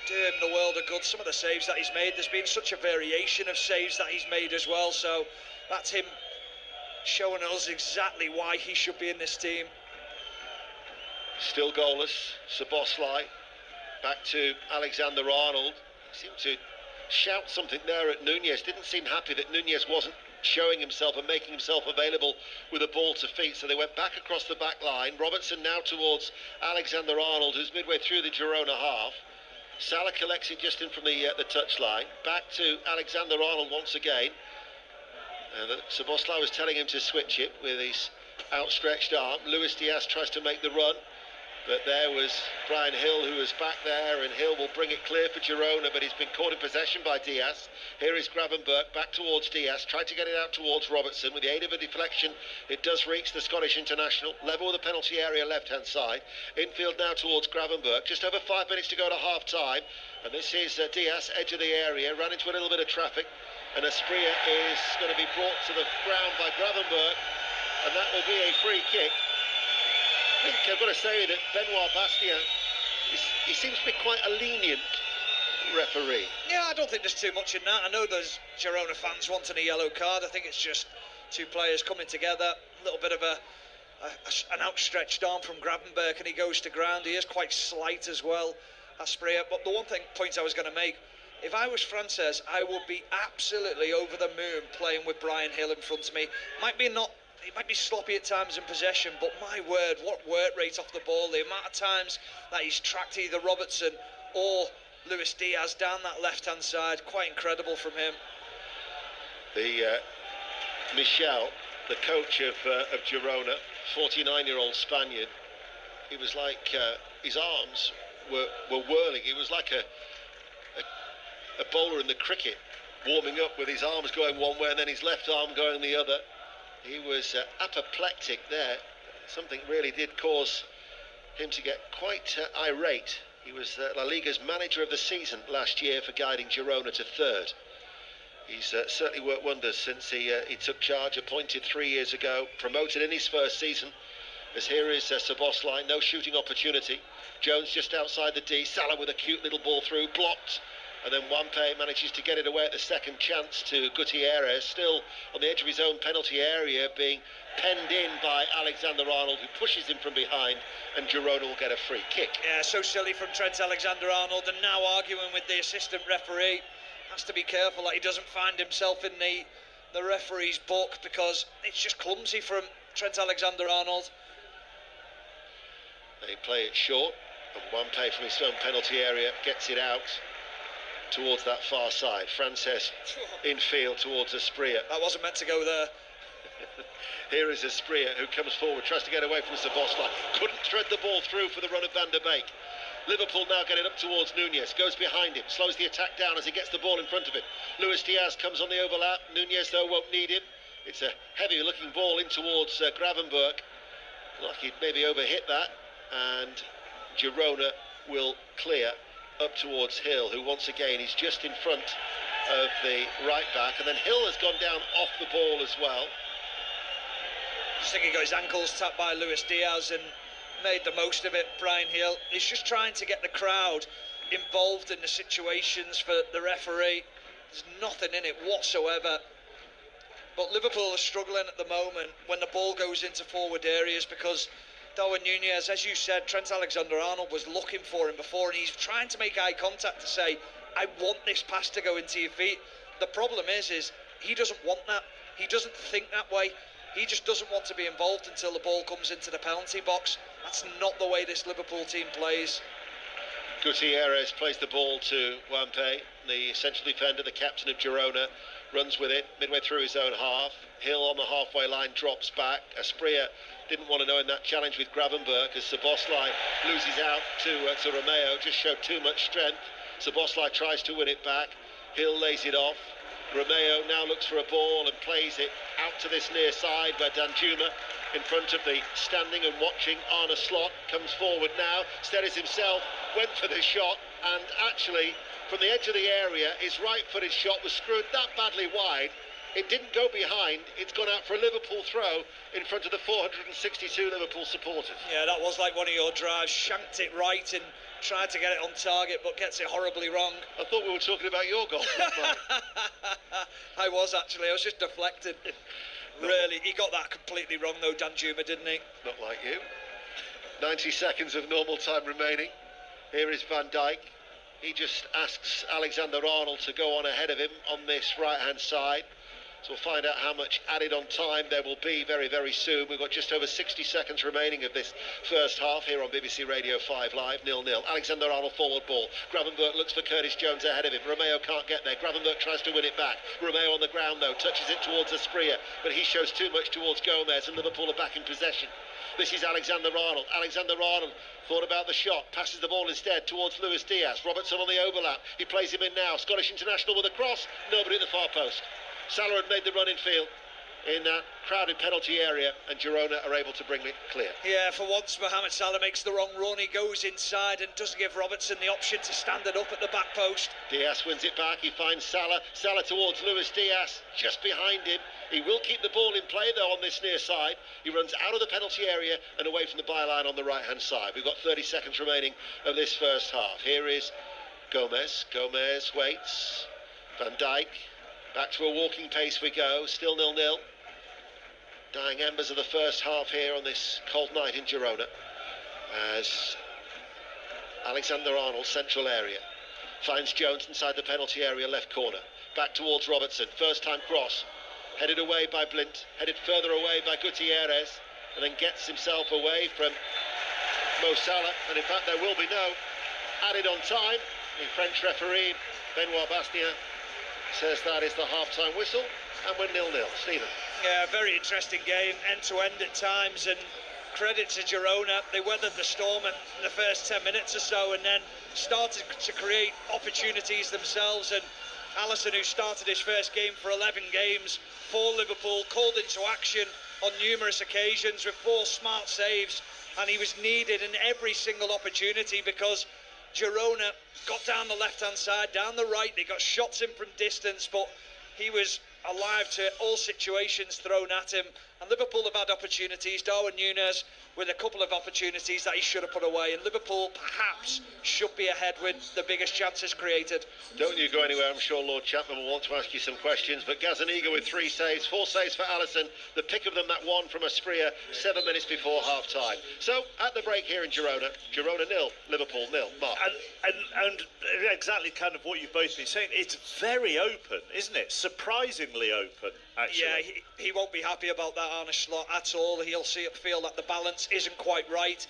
Speaker 2: do him the world of good. Some of the saves that he's made, there's been such a variation of saves that he's made as well, so that's him showing us exactly why he should be in this team.
Speaker 1: Still goalless, Szoboszlai back to Alexander-Arnold. He seemed to shout something there at Nunez. Didn't seem happy that Nunez wasn't showing himself and making himself available with a ball to feet. So they went back across the back line. Robertson now towards Alexander-Arnold, who's midway through the Girona half. Salah collects it just in from the touchline. Back to Alexander-Arnold once again. Szoboszlai was telling him to switch it with his outstretched arm. Luis Diaz tries to make the run, but there was Brian Hill, who was back there, and Hill will bring it clear for Girona, but he's been caught in possession by Diaz. Here is Gravenberch back towards Diaz, tried to get it out towards Robertson. With the aid of a deflection, it does reach the Scottish international, level with the penalty area left-hand side. Infield now towards Gravenberch, just over 5 minutes to go to half-time, and this is Diaz, edge of the area, ran into a little bit of traffic, and Asprilla is going to be brought to the ground by Gravenberch, and that will be a free kick. I think I've got to say that Benoit Bastien, he seems to be quite a lenient referee.
Speaker 2: Yeah, I don't think there's too much in that. I know there's Girona fans wanting a yellow card. I think it's just two players coming together, a little bit of an outstretched arm from Gravenberch, and he goes to ground. He is quite slight as well, Asprilla. But the point I was going to make, if I was Frances, I would be absolutely over the moon playing with Brian Hill in front of me. He might be sloppy at times in possession, but my word, what work rate off the ball. The amount of times that he's tracked either Robertson or Luis Diaz down that left-hand side, quite incredible from him.
Speaker 1: The Michel, the coach of Girona, 49-year-old Spaniard, it was like his arms were whirling. It was like a bowler in the cricket, warming up with his arms going one way and then his left arm going the other. He was apoplectic there. Something really did cause him to get quite irate. He was La Liga's manager of the season last year for guiding Girona to third. He's certainly worked wonders since he took charge, appointed 3 years ago, promoted in his first season. As here is Szoboszlai, no shooting opportunity. Jones just outside the D, Salah with a cute little ball through, blocked. And then Wampe manages to get it away at the second chance to Gutierrez, still on the edge of his own penalty area, being penned in by Alexander-Arnold, who pushes him from behind, and Girona will get a free kick.
Speaker 2: Yeah, so silly from Trent Alexander-Arnold, and now arguing with the assistant referee. Has to be careful that he doesn't find himself in the referee's book, because it's just clumsy from Trent Alexander-Arnold.
Speaker 1: They play it short, and Wampe from his own penalty area gets it out towards that far side. Frances infield towards Asprilla.
Speaker 2: That wasn't meant to go there.
Speaker 1: Here is Asprilla, who comes forward, tries to get away from Szoboszlai. Couldn't thread the ball through for the run of Van der Beek. Liverpool now get it up towards Nunez, goes behind him, slows the attack down as he gets the ball in front of him. Luis Diaz comes on the overlap. Nunez, though, won't need him. It's a heavy-looking ball in towards Gravenberch. Like he'd maybe overhit that, and Girona will clear up towards Hill, who once again is just in front of the right back, and then Hill has gone down off the ball as well.
Speaker 2: I think he got his ankles tapped by Luis Diaz and made the most of it. Brian Hill is just trying to get the crowd involved in the situations for the referee. There's nothing in it whatsoever. But Liverpool are struggling at the moment when the ball goes into forward areas, because Darwin Nunez, as you said, Trent Alexander-Arnold was looking for him before, and he's trying to make eye contact to say, I want this pass to go into your feet. The problem is he doesn't want that. He doesn't think that way. He just doesn't want to be involved until the ball comes into the penalty box. That's not the way this Liverpool team plays.
Speaker 1: Gutierrez plays the ball to Wampe, the central defender, the captain of Girona, runs with it midway through his own half. Hill on the halfway line drops back. Asprilla didn't want to know in that challenge with Gravenberch, as Szoboszlai loses out to Romeo, just showed too much strength. Szoboszlai tries to win it back. Hill lays it off. Romeo now looks for a ball and plays it out to this near side, where Danjuma, in front of the standing and watching Arne Slot, comes forward now, steadies himself, went for the shot, and actually from the edge of the area his right-footed shot was screwed that badly wide it didn't go behind. It's gone out for a Liverpool throw in front of the 462 Liverpool supporters.
Speaker 2: Yeah, that was like one of your drives. Shanked it right and tried to get it on target, but gets it horribly wrong.
Speaker 1: I thought we were talking about your goal.
Speaker 2: I was actually. I was just deflected. Really, he got that completely wrong though, Danjuma, didn't he?
Speaker 1: Not like you. 90 seconds of normal time remaining. Here is Van Dijk. He just asks Alexander-Arnold to go on ahead of him on this right-hand side. So we'll find out how much added on time there will be very, very soon. We've got just over 60 seconds remaining of this first half here on BBC Radio 5 Live, 0-0. Alexander-Arnold forward ball. Gravenberch looks for Curtis Jones ahead of him. Romeo can't get there. Gravenberch tries to win it back. Romeo on the ground though, touches it towards Asprilla, but he shows too much towards Gomez, and Liverpool are back in possession. This is Alexander-Arnold. Alexander-Arnold thought about the shot, passes the ball instead towards Luis Diaz. Robertson on the overlap. He plays him in now. Scottish international with a cross. Nobody at the far post. Salah had made the run in field in that crowded penalty area, and Girona are able to bring it clear.
Speaker 2: Yeah, for once Mohamed Salah makes the wrong run. He goes inside and doesn't give Robertson the option to stand it up at the back post.
Speaker 1: Diaz wins it back. He finds Salah. Salah towards Luis Diaz, just behind him. He will keep the ball in play though on this near side. He runs out of the penalty area and away from the byline on the right hand side. We've got 30 seconds remaining of this first half. Here is Gomez. Gomez waits. Van Dijk. Back to a walking pace we go, still 0-0. Dying embers of the first half here on this cold night in Girona. As Alexander-Arnold, central area, finds Jones inside the penalty area, left corner. Back towards Robertson, first time cross. Headed away by Blint, headed further away by Gutierrez, and then gets himself away from Mo Salah. And in fact there will be no added on time. The French referee, Benoit Bastien, says that is the half-time whistle, and we're 0-0. Stephen.
Speaker 2: Yeah, very interesting game, end-to-end at times, and credit to Girona. They weathered the storm in the first 10 minutes or so, and then started to create opportunities themselves. And Alisson, who started his first game for 11 games for Liverpool, called into action on numerous occasions with 4 smart saves, and he was needed in every single opportunity because Girona got down the left-hand side, down the right, they got shots in from distance, but he was alive to all situations thrown at him. And Liverpool have had opportunities. Darwin Núñez with a couple of opportunities that he should have put away, and Liverpool perhaps should be ahead with the biggest chances created.
Speaker 1: Don't you go anywhere. I'm sure Lord Chapman will want to ask you some questions, but Gazzaniga with 3 saves, 4 saves for Alisson, the pick of them that one from Asprilla 7 minutes before half time. So at the break here in Girona, Girona 0, Liverpool 0. Mark.
Speaker 4: And exactly kind of what you've both been saying, it's very open, isn't it? Surprisingly open, actually.
Speaker 2: Yeah, he won't be happy about that, Arne Slot, at all. He'll feel that the balance isn't quite right.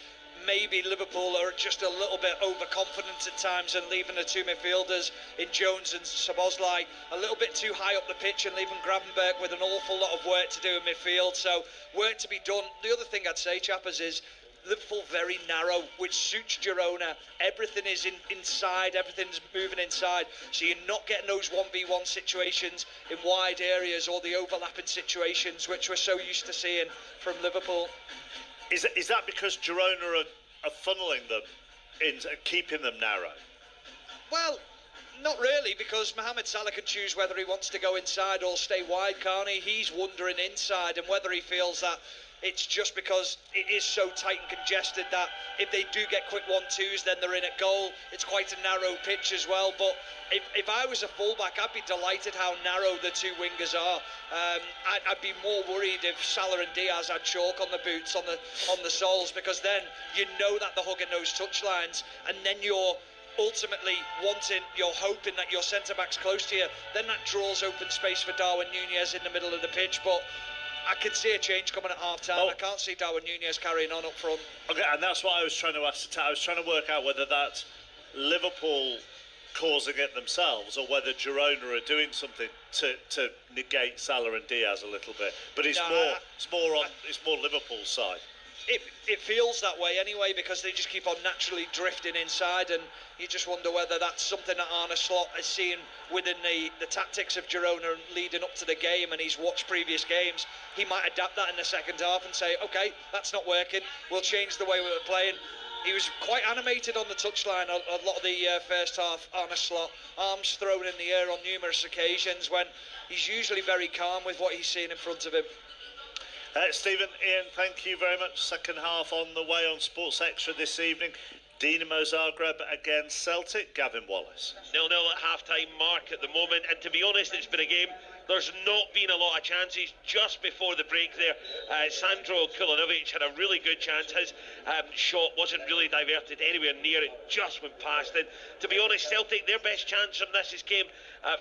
Speaker 2: Maybe Liverpool are just a little bit overconfident at times and leaving the 2 midfielders in Jones and Szoboszlai a little bit too high up the pitch, and leaving Gravenberch with an awful lot of work to do in midfield. So work to be done. The other thing I'd say, chappers, is Liverpool very narrow, which suits Girona. Everything is inside, everything's moving inside, so you're not getting those 1v1 situations in wide areas or the overlapping situations which we're so used to seeing from Liverpool.
Speaker 4: Is that because Girona are funneling them in, keeping them narrow?
Speaker 2: Well, not really, because Mohamed Salah can choose whether he wants to go inside or stay wide, can't he? He's wandering inside, and whether he feels that it's just because it is so tight and congested that if they do get quick 1-2s, then they're in at goal. It's quite a narrow pitch as well, but if I was a fullback, I'd be delighted how narrow the 2 wingers are. I'd be more worried if Salah and Diaz had chalk on the boots, on the soles, because then you know that they're hugging those touchlines, and then you're ultimately you're hoping that your centre-back's close to you. Then that draws open space for Darwin Núñez in the middle of the pitch, but I can see a change coming at half-time. I can't see Darwin Núñez carrying on up front.
Speaker 4: Okay, and that's what I was trying to ascertain. I was trying to work out whether that's Liverpool causing it themselves or whether Girona are doing something to negate Salah and Diaz a little bit. But it's more Liverpool's side.
Speaker 2: It feels that way anyway, because they just keep on naturally drifting inside, and you just wonder whether that's something that Arne Slot is seeing within the tactics of Girona leading up to the game, and he's watched previous games. He might adapt that in the second half and say, okay, that's not working, we'll change the way we were playing. He was quite animated on the touchline a lot of the first half, Arne Slot, arms thrown in the air on numerous occasions, when he's usually very calm with what he's seeing in front of him.
Speaker 4: Stephen, Ian, thank you very much. Second half on the way on Sports Extra this evening. Dinamo Zagreb against Celtic. Gavin Wallace.
Speaker 3: 0-0 at half-time mark at the moment, and to be honest, it's been a game There's not been a lot of chances. Just before the break there, Sandro Kulinovic had a really good chance. His shot wasn't really diverted anywhere near it, just went past it. To be honest, Celtic, their best chance from this came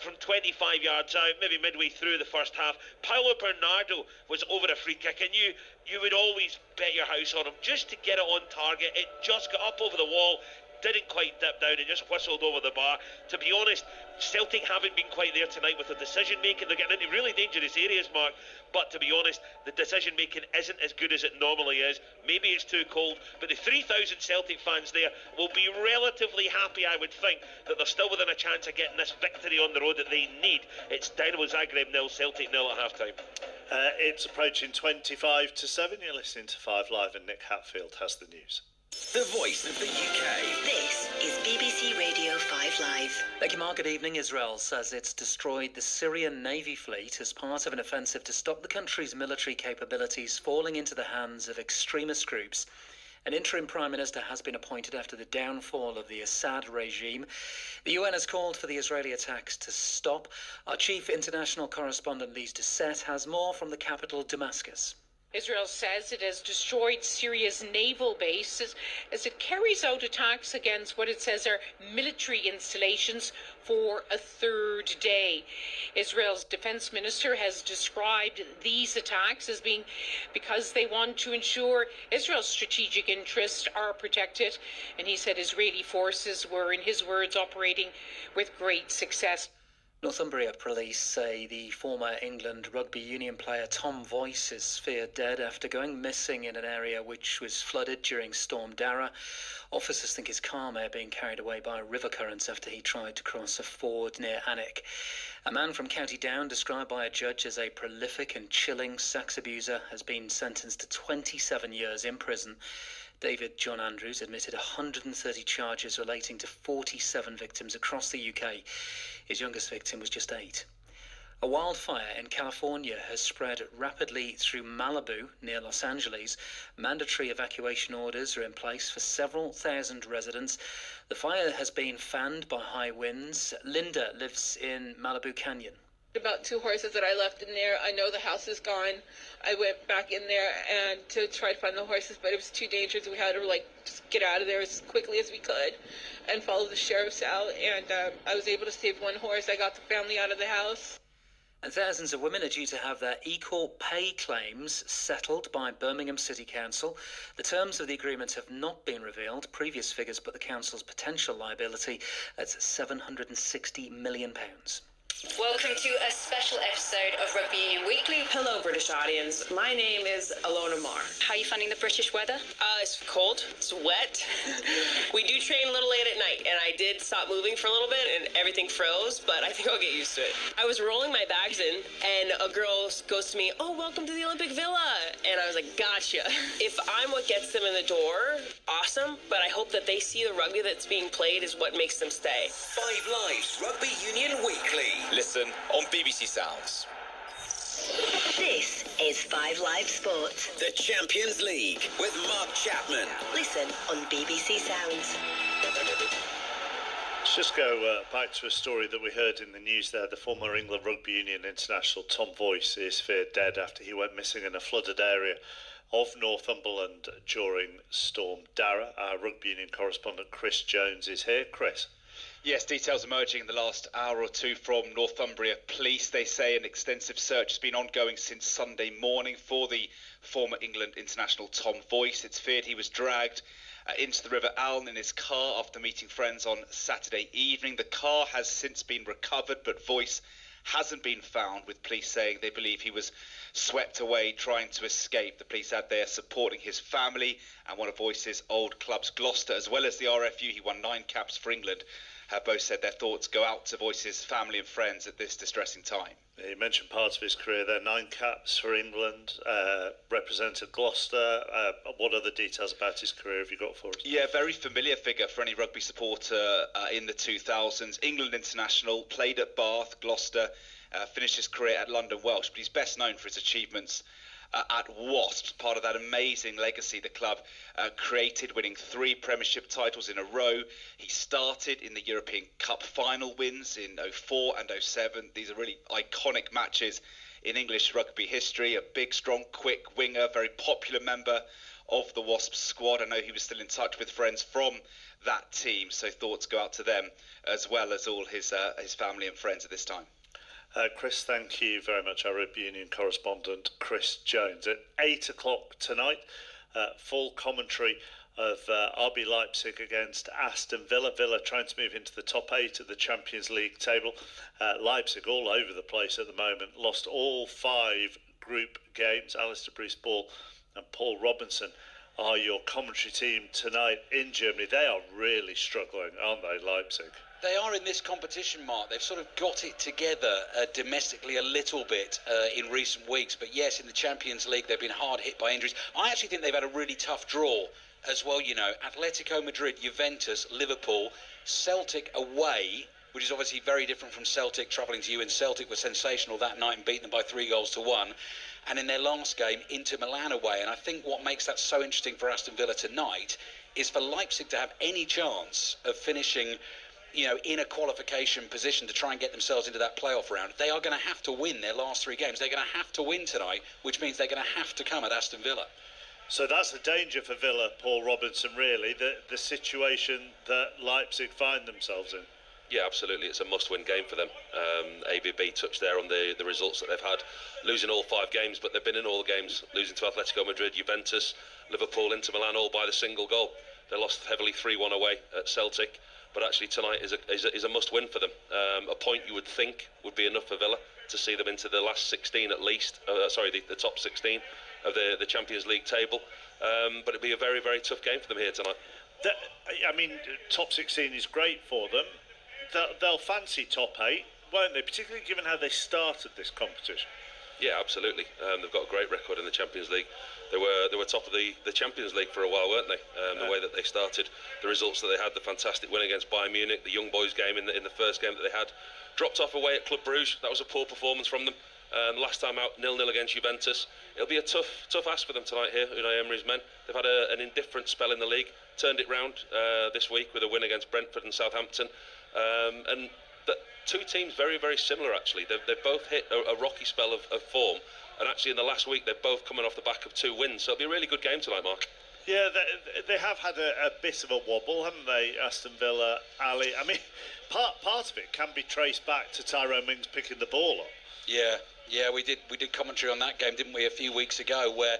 Speaker 3: from 25 yards out, maybe midway through the first half. Paulo Bernardo was over a free kick, and you would always bet your house on him just to get it on target. It just got up over the wall, didn't quite dip down, and just whistled over the bar. To be honest, Celtic haven't been quite there tonight with the decision making. They're getting into really dangerous areas, Mark, but to be honest, the decision making isn't as good as it normally is. Maybe it's too cold, but the 3,000 Celtic fans there will be relatively happy, I would think, that they're still within a chance of getting this victory on the road that they need. It's Dynamo Zagreb 0, Celtic 0 at half time.
Speaker 4: It's approaching 25-7. You're listening to 5 Live, and Nick Hatfield has the news.
Speaker 5: The voice of the UK.
Speaker 6: This is BBC Radio 5 Live.
Speaker 7: Thank you, Mark. Good evening. Israel says it's destroyed the Syrian Navy fleet as part of an offensive to stop the country's military capabilities falling into the hands of extremist groups. An interim prime minister has been appointed after the downfall of the Assad regime. The UN has called for the Israeli attacks to stop. Our chief international correspondent, Lise Doucette, has more from the capital, Damascus.
Speaker 8: Israel says it has destroyed Syria's naval base as it carries out attacks against what it says are military installations for a third day. Israel's defense minister has described these attacks as being because they want to ensure Israel's strategic interests are protected, and he said Israeli forces were, in his words, operating with great success.
Speaker 7: Northumbria police say the former England rugby union player Tom Voice is feared dead after going missing in an area which was flooded during Storm Dara. Officers think his car may have been carried away by river currents after he tried to cross a ford near Alnwick. A man from County Down, described by a judge as a prolific and chilling sex abuser, has been sentenced to 27 years in prison. David John Andrews admitted 130 charges relating to 47 victims across the UK. His youngest victim was just 8. A wildfire in California has spread rapidly through Malibu, near Los Angeles. Mandatory evacuation orders are in place for several thousand residents. The fire has been fanned by high winds. Linda lives in Malibu Canyon.
Speaker 9: About 2 horses that I left in there. I know the house is gone. I went back in there and to try to find the horses, but it was too dangerous. We had to just get out of there as quickly as we could and follow the sheriffs out. And I was able to save 1 horse. I got the family out of the house.
Speaker 7: And thousands of women are due to have their equal pay claims settled by Birmingham City Council. The terms of the agreement have not been revealed. Previous figures put the council's potential liability at £760 million.
Speaker 10: Welcome to a special episode of Rugby Union Weekly.
Speaker 11: Hello, British audience. My name is Alona Marr.
Speaker 10: How are you finding the British weather?
Speaker 11: It's cold. It's wet. We do train a little late at night, and I did stop moving for a little bit, and everything froze, but I think I'll get used to it. I was rolling my bags in, and a girl goes to me, "Oh, welcome to the Olympic Villa." And I was like, gotcha. If I'm what gets them in the door, awesome, but I hope that they see the rugby that's being played is what makes them stay.
Speaker 5: 5 Live's Rugby Union Weekly. Listen on BBC Sounds.
Speaker 6: This is 5 Live Sport.
Speaker 5: The Champions League with Mark Chapman.
Speaker 6: Listen on BBC Sounds.
Speaker 4: Let's just go back to a story that we heard in the news there. The former England Rugby Union international Tom Voice is feared dead after he went missing in a flooded area of Northumberland during Storm Dara. Our Rugby Union correspondent Chris Jones is here. Chris.
Speaker 12: Yes, details emerging in the last hour or two from Northumbria Police. They say an extensive search has been ongoing since Sunday morning for the former England international Tom Voice. It's feared he was dragged into the River Alne in his car after meeting friends on Saturday evening. The car has since been recovered, but Voice hasn't been found, with police saying they believe he was swept away trying to escape. The police out there supporting his family and one of Voice's old clubs, Gloucester, as well as the RFU. He won 9 caps for England. Have both said their thoughts go out to Voice's family and friends at this distressing time.
Speaker 4: You mentioned parts of his career there, 9 caps for England, represented Gloucester. What other details about his career have you got for us?
Speaker 12: Yeah, very familiar figure for any rugby supporter in the 2000s. England international, played at Bath, Gloucester, finished his career at London Welsh, but he's best known for his achievements at Wasps, part of that amazing legacy the club created, winning 3 Premiership titles in a row. He started in the European Cup final wins in 04 and 07. These are really iconic matches in English rugby history. A big, strong, quick winger, very popular member of the Wasps squad. I know he was still in touch with friends from that team, so thoughts go out to them as well as all his family and friends at this time.
Speaker 4: Chris, thank you very much. Our Rugby Union correspondent, Chris Jones. At 8 o'clock tonight, full commentary of RB Leipzig against Aston Villa. Villa trying to move into the top 8 of the Champions League table. Leipzig all over the place at the moment. Lost all 5 group games. Alistair Bruce-Ball and Paul Robinson are your commentary team tonight in Germany. They are really struggling, aren't they, Leipzig?
Speaker 13: They are in this competition, Mark. They've sort of got it together domestically a little bit in recent weeks. But yes, in the Champions League, they've been hard hit by injuries. I actually think they've had a really tough draw as well. You know, Atletico Madrid, Juventus, Liverpool, Celtic away, which is obviously very different from Celtic travelling to you. And Celtic were sensational that night and beaten them by 3-1. And in their last game, Inter Milan away. And I think what makes that so interesting for Aston Villa tonight is for Leipzig to have any chance of finishing, you know, in a qualification position to try and get themselves into that playoff round. They are going to have to win their last 3 games. They're going to have to win tonight, which means they're going to have to come at Aston Villa.
Speaker 4: So that's the danger for Villa, Paul Robinson, really, the situation that Leipzig find themselves in.
Speaker 14: Yeah, absolutely. It's a must-win game for them. AVB touched there on the results that they've had, losing all 5 games, but they've been in all the games, losing to Atletico Madrid, Juventus, Liverpool, Inter Milan, all by the single goal. They lost heavily 3-1 away at Celtic, but actually tonight is a must-win for them. A point you would think would be enough for Villa to see them into the last 16 at least, the top 16 of the Champions League table. But it'd be a very, very tough game for them here tonight.
Speaker 4: I mean, top 16 is great for them. They'll fancy top 8, won't they? Particularly given how they started this competition.
Speaker 14: Yeah, absolutely. They've got a great record in the Champions League. They were top of the Champions League for a while, weren't they? The way that they started, the results that they had, the fantastic win against Bayern Munich, the young boys game in the first game that they had, dropped off away at Club Brugge. That was a poor performance from them. Last time out, 0-0 against Juventus. It'll be a tough ask for them tonight here, Unai Emery's men. They've had an indifferent spell in the league, turned it round this week with a win against Brentford and Southampton. And the 2 teams very, very similar, actually. They've both hit a rocky spell of form, and actually in the last week they're both coming off the back of 2 wins, so it'll be a really good game tonight, Mark.
Speaker 4: Yeah, they have had a bit of a wobble, haven't they, Aston Villa, Ali? I mean, part of it can be traced back to Tyrone Mings picking the ball up.
Speaker 13: Yeah, we did commentary on that game, didn't we, a few weeks ago, where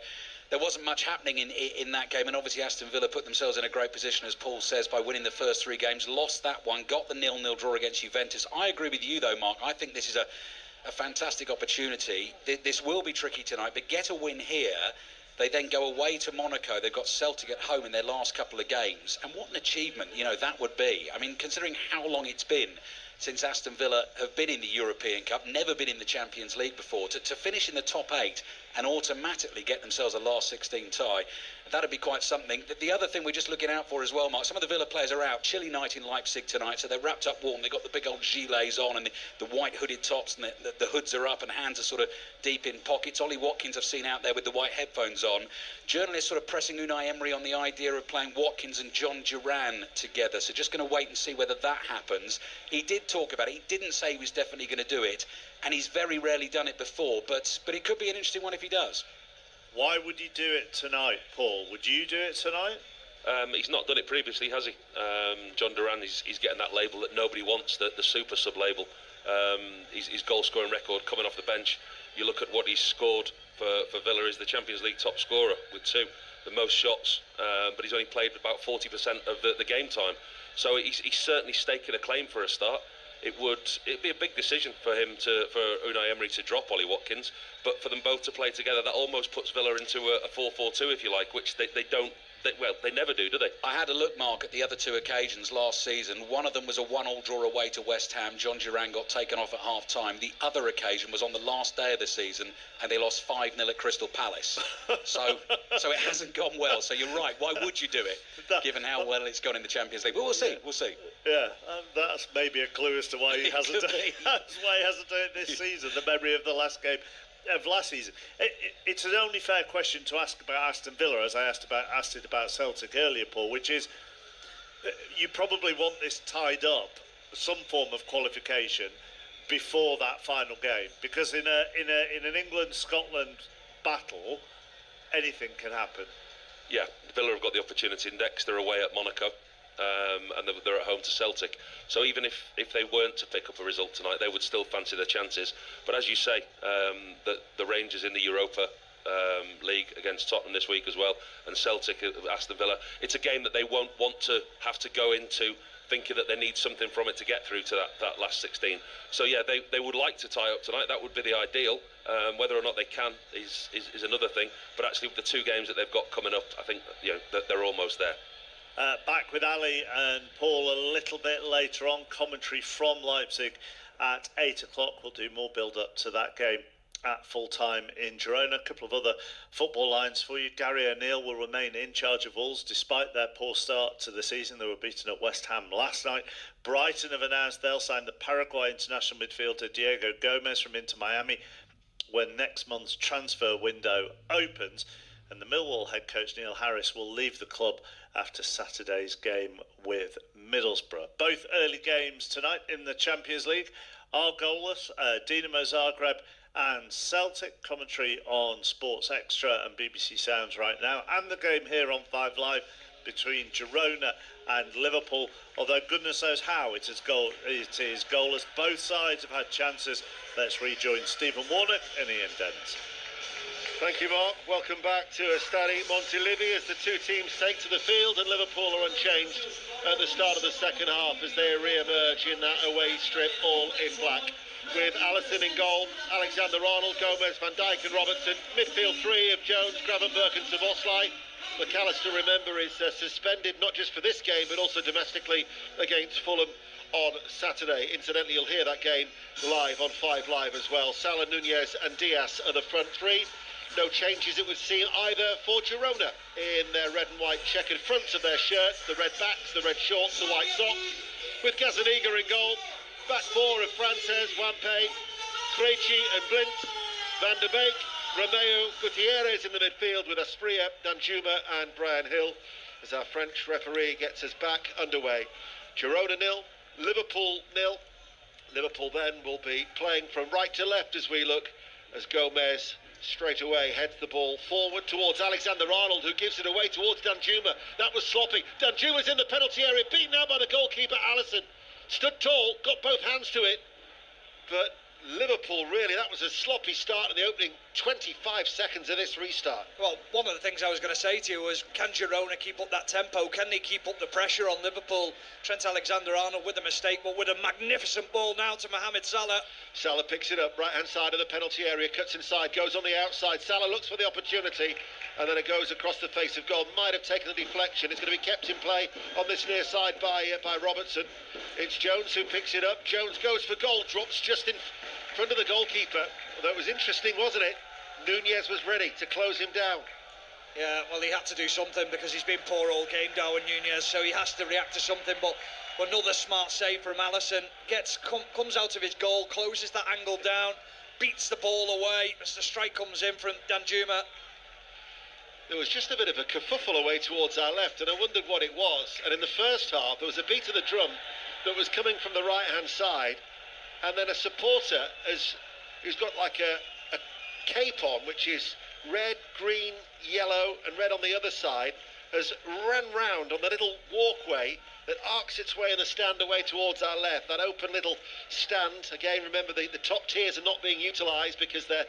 Speaker 13: there wasn't much happening in that game, and obviously Aston Villa put themselves in a great position, as Paul says, by winning the first 3 games, lost that one, got the 0-0 draw against Juventus. I agree with you, though, Mark. I think this is a fantastic opportunity. This will be tricky tonight, but get a win here. They then go away to Monaco. They've got Celtic at home in their last couple of games, and what an achievement, you know, that would be. I mean, considering how long it's been since Aston Villa have been in the European Cup, never been in the Champions League before, to finish in the top 8 and automatically get themselves a last 16 tie, that'd be quite something. The other thing we're just looking out for as well, Mark, some of the Villa players are out. Chilly night in Leipzig tonight, so they're wrapped up warm. They've got the big old gilets on and the white hooded tops, and the hoods are up and hands are sort of deep in pockets. Ollie Watkins I've seen out there with the white headphones on. Journalists sort of pressing Unai Emery on the idea of playing Watkins and John Duran together, so just going to wait and see whether that happens. He did talk about it. He didn't say he was definitely going to do it, and he's very rarely done it before, but it could be an interesting one if he does.
Speaker 4: Why would he do it tonight, Paul? Would you do it tonight?
Speaker 14: He's not done it previously, has he? John Duran, he's getting that label that nobody wants, the super sub label. His goal scoring record coming off the bench, you look at what he's scored for Villa, is the Champions League top scorer with 2, the most shots, but he's only played about 40% of the game time. So he's certainly staking a claim for a start. It'd be a big decision for Unai Emery to drop Ollie Watkins, but for them both to play together, that almost puts Villa into a 4-4-2, if you like, which they don't. They never do they?
Speaker 13: I had a look, Mark, at the other 2 occasions last season. One of them was a 1-1 draw away to West Ham. John Duran got taken off at half-time. The other occasion was on the last day of the season, and they lost 5-0 at Crystal Palace. So it hasn't gone well. So you're right. Why would you do it, given how well it's gone in the Champions League? But we'll see. We'll see.
Speaker 4: Yeah, that's maybe a clue as to why he hasn't done it this season. The memory of the last game of last season. It's an only fair question to ask about Aston Villa, as I asked it about Celtic earlier, Paul, which is you probably want this tied up, some form of qualification, before that final game, because in an England-Scotland battle, anything can happen.
Speaker 14: Yeah, Villa have got the opportunity index. They're away at Monaco, and they're at home to Celtic. So even if they weren't to pick up a result tonight, they would still fancy their chances. But as you say, the Rangers in the Europa League against Tottenham this week as well, and Celtic at Aston Villa, it's a game that they won't want to have to go into thinking that they need something from it to get through to that last 16. So yeah, they would like to tie up tonight. That would be the ideal. Whether or not they can is another thing. But actually, with the two games that they've got coming up, I think that they're almost there.
Speaker 4: Back with Ali and Paul a little bit later on. Commentary from Leipzig at 8 o'clock. We'll do more build-up to that game at full time in Girona. A couple of other football lines for you. Gary O'Neill will remain in charge of Wolves despite their poor start to the season. They were beaten at West Ham last night. Brighton have announced they'll sign the Paraguay international midfielder Diego Gomez from Inter Miami when next month's transfer window opens. And the Millwall head coach Neil Harris will leave the club after Saturday's game with Middlesbrough. Both early games tonight in the Champions League are goalless. Dinamo Zagreb and Celtic. Commentary on Sports Extra and BBC Sounds right now, and the game here on 5 Live between Girona and Liverpool. Although goodness knows how it is goalless. Both sides have had chances. Let's rejoin Stephen Warnock and Ian Dent.
Speaker 1: Thank you, Mark. Welcome back to Stade Montilivi as the two teams take to the field, and Liverpool are unchanged at the start of the second half as they re-emerge in that away strip, all in black. With Alisson in goal, Alexander-Arnold, Gomez, Van Dijk and Robertson. Midfield three of Jones, Gravenberch and Szoboszlai. McAllister, remember, is suspended not just for this game but also domestically against Fulham on Saturday. Incidentally, you'll hear that game live on 5 Live as well. Salah, Nunez and Diaz are the front three. No changes, it would seem, either for Girona in their red and white checkered fronts of their shirts, the red backs, the red shorts, the white socks, with Gazaniga in goal. Back four of Frances, Wampe, Krejci and Blint, Van der Beek, Romeo, Gutierrez in the midfield with Asprilla, Danjuma and Brian Hill as our French referee gets us back underway. Girona 0, Liverpool 0. Liverpool then will be playing from right to left as we look, as Gomez straight away heads the ball forward towards Alexander-Arnold, who gives it away towards Danjuma. That was sloppy. Danjuma's in the penalty area, beaten now by the goalkeeper Alisson. Stood tall, got both hands to it, but Liverpool, really, that was a sloppy start in the opening 25 seconds of this restart.
Speaker 2: Well, one of the things I was going to say to you was, can Girona keep up that tempo? Can they keep up the pressure on Liverpool? Trent Alexander-Arnold with a mistake, but with a magnificent ball now to Mohamed Salah. Salah picks it up, right-hand side of the penalty area, cuts inside, goes on the outside. Salah looks for the opportunity, and then it goes across the face of goal. Might have taken the deflection. It's going to be kept in play on this near side by Robertson. It's Jones who picks it up. Jones goes for goal, drops just in front of the goalkeeper. Although it was interesting, wasn't it? Nunez was ready to close him down. Yeah, well, he had to do something because he's been poor all game, Darwin Nunez, so he has to react to something. But another smart save from Alisson. Comes out of his goal, closes that angle down, beats the ball away as the strike comes in from Danjuma. There was just a bit of a kerfuffle away towards our left, and I wondered what it was. And in the first half, there was a beat of the drum that was coming from the right-hand side, and then a supporter who's got like a cape on, which is red, green, yellow and red on the other side, has ran round on the little walkway that arcs its way in the stand away towards our left. That open little stand, again, remember the top tiers are not being utilised because they're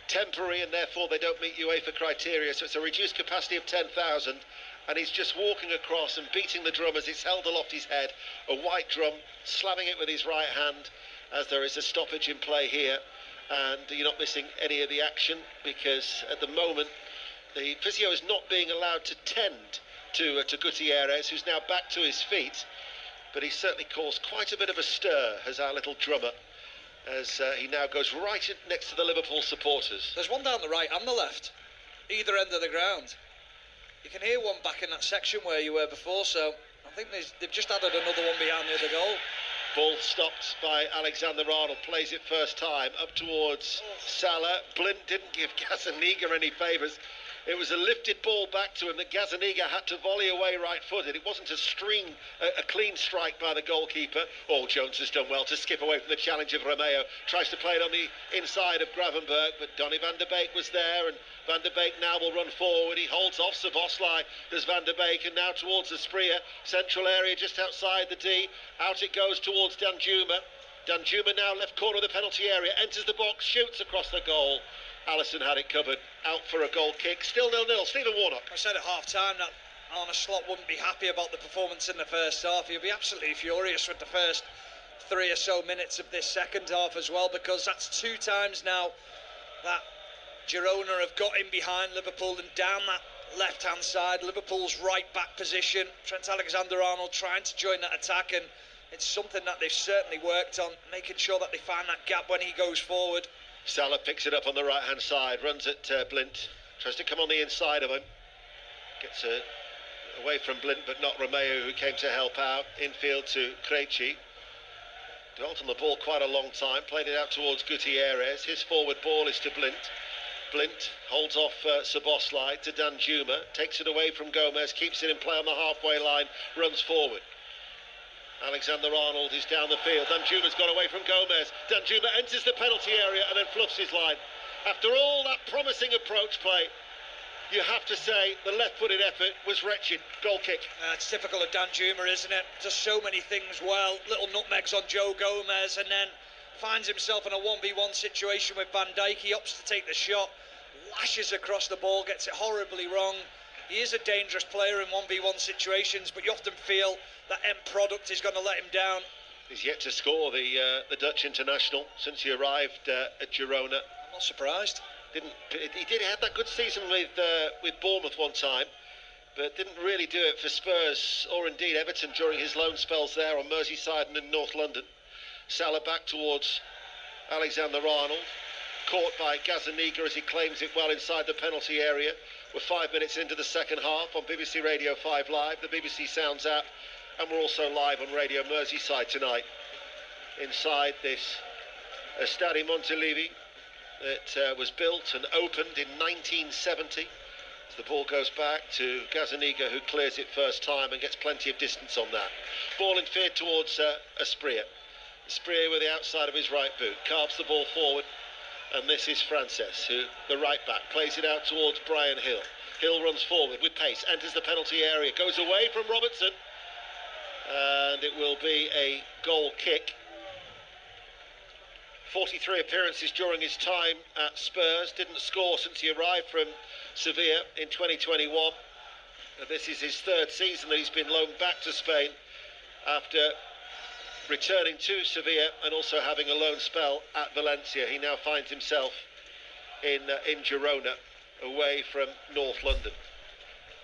Speaker 2: temporary and therefore they don't meet UEFA criteria, so it's a reduced capacity of 10,000, and he's just walking across and beating the drum as it's held aloft his head, a white drum, slamming it with his right hand as there is a stoppage in play here. And you're not missing any of the action because at the moment the physio is not being allowed to tend to Gutierrez, who's now back to his feet, but he certainly caused quite a bit of a stir as our little drummer, as he now goes right next to the Liverpool supporters. There's one down the right and the left, either end of the ground. You can hear one back in that section where you were before, so I think they've just added another one behind the other goal.
Speaker 1: Ball stopped by Alexander-Arnold, plays it first time up towards Salah. Blint didn't give Gazzaniga any favours. It was a lifted ball back to him that Gazzaniga had to volley away right-footed. It wasn't a clean strike by the goalkeeper. Oh, Jones has done well to skip away from the challenge of Romeo. Tries to play it on the inside of Gravenberg, but Donny van der Beek was there, and Van der Beek now will run forward. He holds off Szoboszlai. There's Van der Beek, and now towards Asprilla. Central area just outside the D. Out it goes towards Danjuma. Danjuma now left corner of the penalty area. Enters the box, shoots across the goal. Allison had it covered. Out for a goal kick. Still 0-0. Stephen Warnock.
Speaker 2: I said at half-time that Arne Slot wouldn't be happy about the performance in the first half. He'll be absolutely furious with the first 3 or so minutes of this second half as well, because that's 2 times now that Girona have got in behind Liverpool and down that left-hand side. Liverpool's right-back position. Trent Alexander-Arnold trying to join that attack, and it's something that they've certainly worked on, making sure that they find that gap when he goes forward.
Speaker 1: Salah picks it up on the right-hand side, runs at Blint, tries to come on the inside of him. Gets away from Blint, but not Romeo, who came to help out. Infield to Krejci. Dwelt on the ball quite a long time, played it out towards Gutierrez. His forward ball is to Blint. Blint holds off Szoboszlai to Danjuma, takes it away from Gomez, keeps it in play on the halfway line, runs forward. Alexander-Arnold is down the field. Danjuma's got away from Gomez. Danjuma enters the penalty area and then fluffs his line. After all that promising approach play, you have to say the left-footed effort was wretched. Goal kick.
Speaker 2: It's typical of Danjuma, isn't it? Does so many things well. Little nutmegs on Joe Gomez, and then finds himself in a 1v1 situation with Van Dijk. He opts to take the shot, lashes across the ball, gets it horribly wrong. He is a dangerous player in 1v1 situations, but you often feel that end product is going to let him down.
Speaker 1: He's yet to score, the Dutch international, since he arrived at Girona.
Speaker 2: I'm not surprised.
Speaker 1: He had that good season with Bournemouth one time, but didn't really do it for Spurs or indeed Everton during his loan spells there on Merseyside and in North London. Salah back towards Alexander-Arnold, caught by Gazzaniga as he claims it well inside the penalty area. We're 5 minutes into the second half on BBC Radio 5 Live, the BBC Sounds app, and we're also live on Radio Merseyside tonight. Inside this Stade Montilivi that was built and opened in 1970. The ball goes back to Gazzaniga, who clears it first time and gets plenty of distance on that. Ball in fear towards Asprilla. Asprilla with the outside of his right boot, carves the ball forward. And this is Frances, who, the right back, plays it out towards Brian Hill. Hill runs forward with pace, enters the penalty area, goes away from Robertson, and it will be a goal kick. 43 appearances during his time at Spurs, didn't score since he arrived from Sevilla in 2021. This is his 3rd season that he's been loaned back to Spain after returning to Sevilla and also having a loan spell at Valencia. He now finds himself in Girona, away from North London.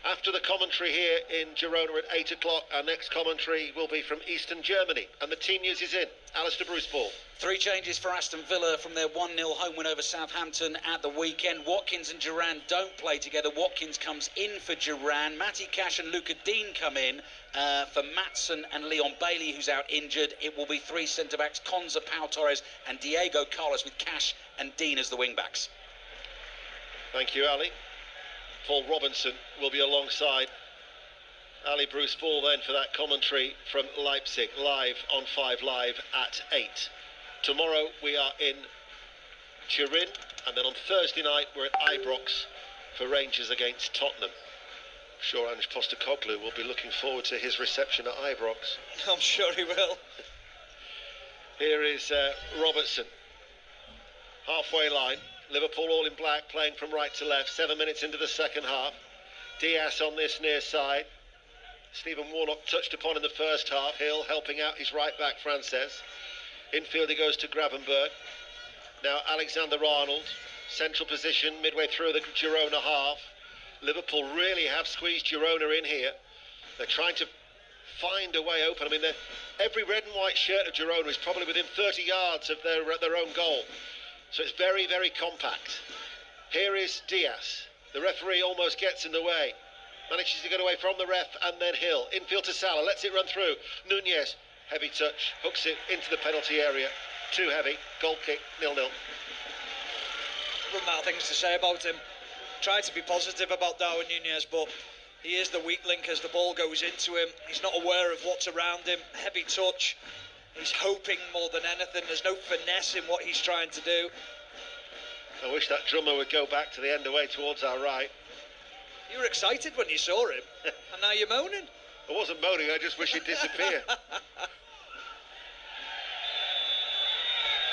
Speaker 1: After the commentary here in Girona at 8 o'clock, our next commentary will be from Eastern Germany, and the team news is in. Alistair Bruce-Ball.
Speaker 13: 3 changes for Aston Villa from their 1-0 home win over Southampton at the weekend. Watkins and Duran don't play together. Watkins comes in for Duran. Matty Cash and Luca Dean come in for Maatsen and Leon Bailey, who's out injured. It will be 3 centre-backs, Konza, Pau Torres and Diego Carlos, with Cash and Dean as the wing-backs.
Speaker 1: Thank you, Ali. Paul Robinson will be alongside Ali Bruce-Ball then for that commentary from Leipzig, live on 5 Live at 8. Tomorrow we are in Turin, and then on Thursday night we're at Ibrox for Rangers against Tottenham. I'm sure Ange Postecoglou will be looking forward to his reception at Ibrox.
Speaker 2: I'm sure he will.
Speaker 1: Here is Robertson. Halfway line. Liverpool all in black, playing from right to left. 7 minutes into the second half. Diaz on this near side. Stephen Warnock touched upon in the first half. Hill helping out his right back, Frances. Infield he goes to Gravenberg. Now Alexander-Arnold. Central position midway through the Girona half. Liverpool really have squeezed Girona in here. They're trying to find a way open. I mean, every red and white shirt of Girona is probably within 30 yards of their own goal. So it's very, very compact. Here is Diaz. The referee almost gets in the way. Manages to get away from the ref, and then Hill. Infield to Salah, lets it run through. Nunez Heavy touch, hooks it into the penalty area. Too heavy, goal kick, 0-0.
Speaker 2: Wouldn't have things to say about him. Tried to be positive about Darwin Núñez, but he is the weak link as the ball goes into him. He's not aware of what's around him. Heavy touch. He's hoping more than anything. There's no finesse in what he's trying to do.
Speaker 1: I wish that drummer would go back to the end away towards our right.
Speaker 2: You were excited when you saw him, and now you're moaning.
Speaker 1: I wasn't moaning, I just wish he'd disappear.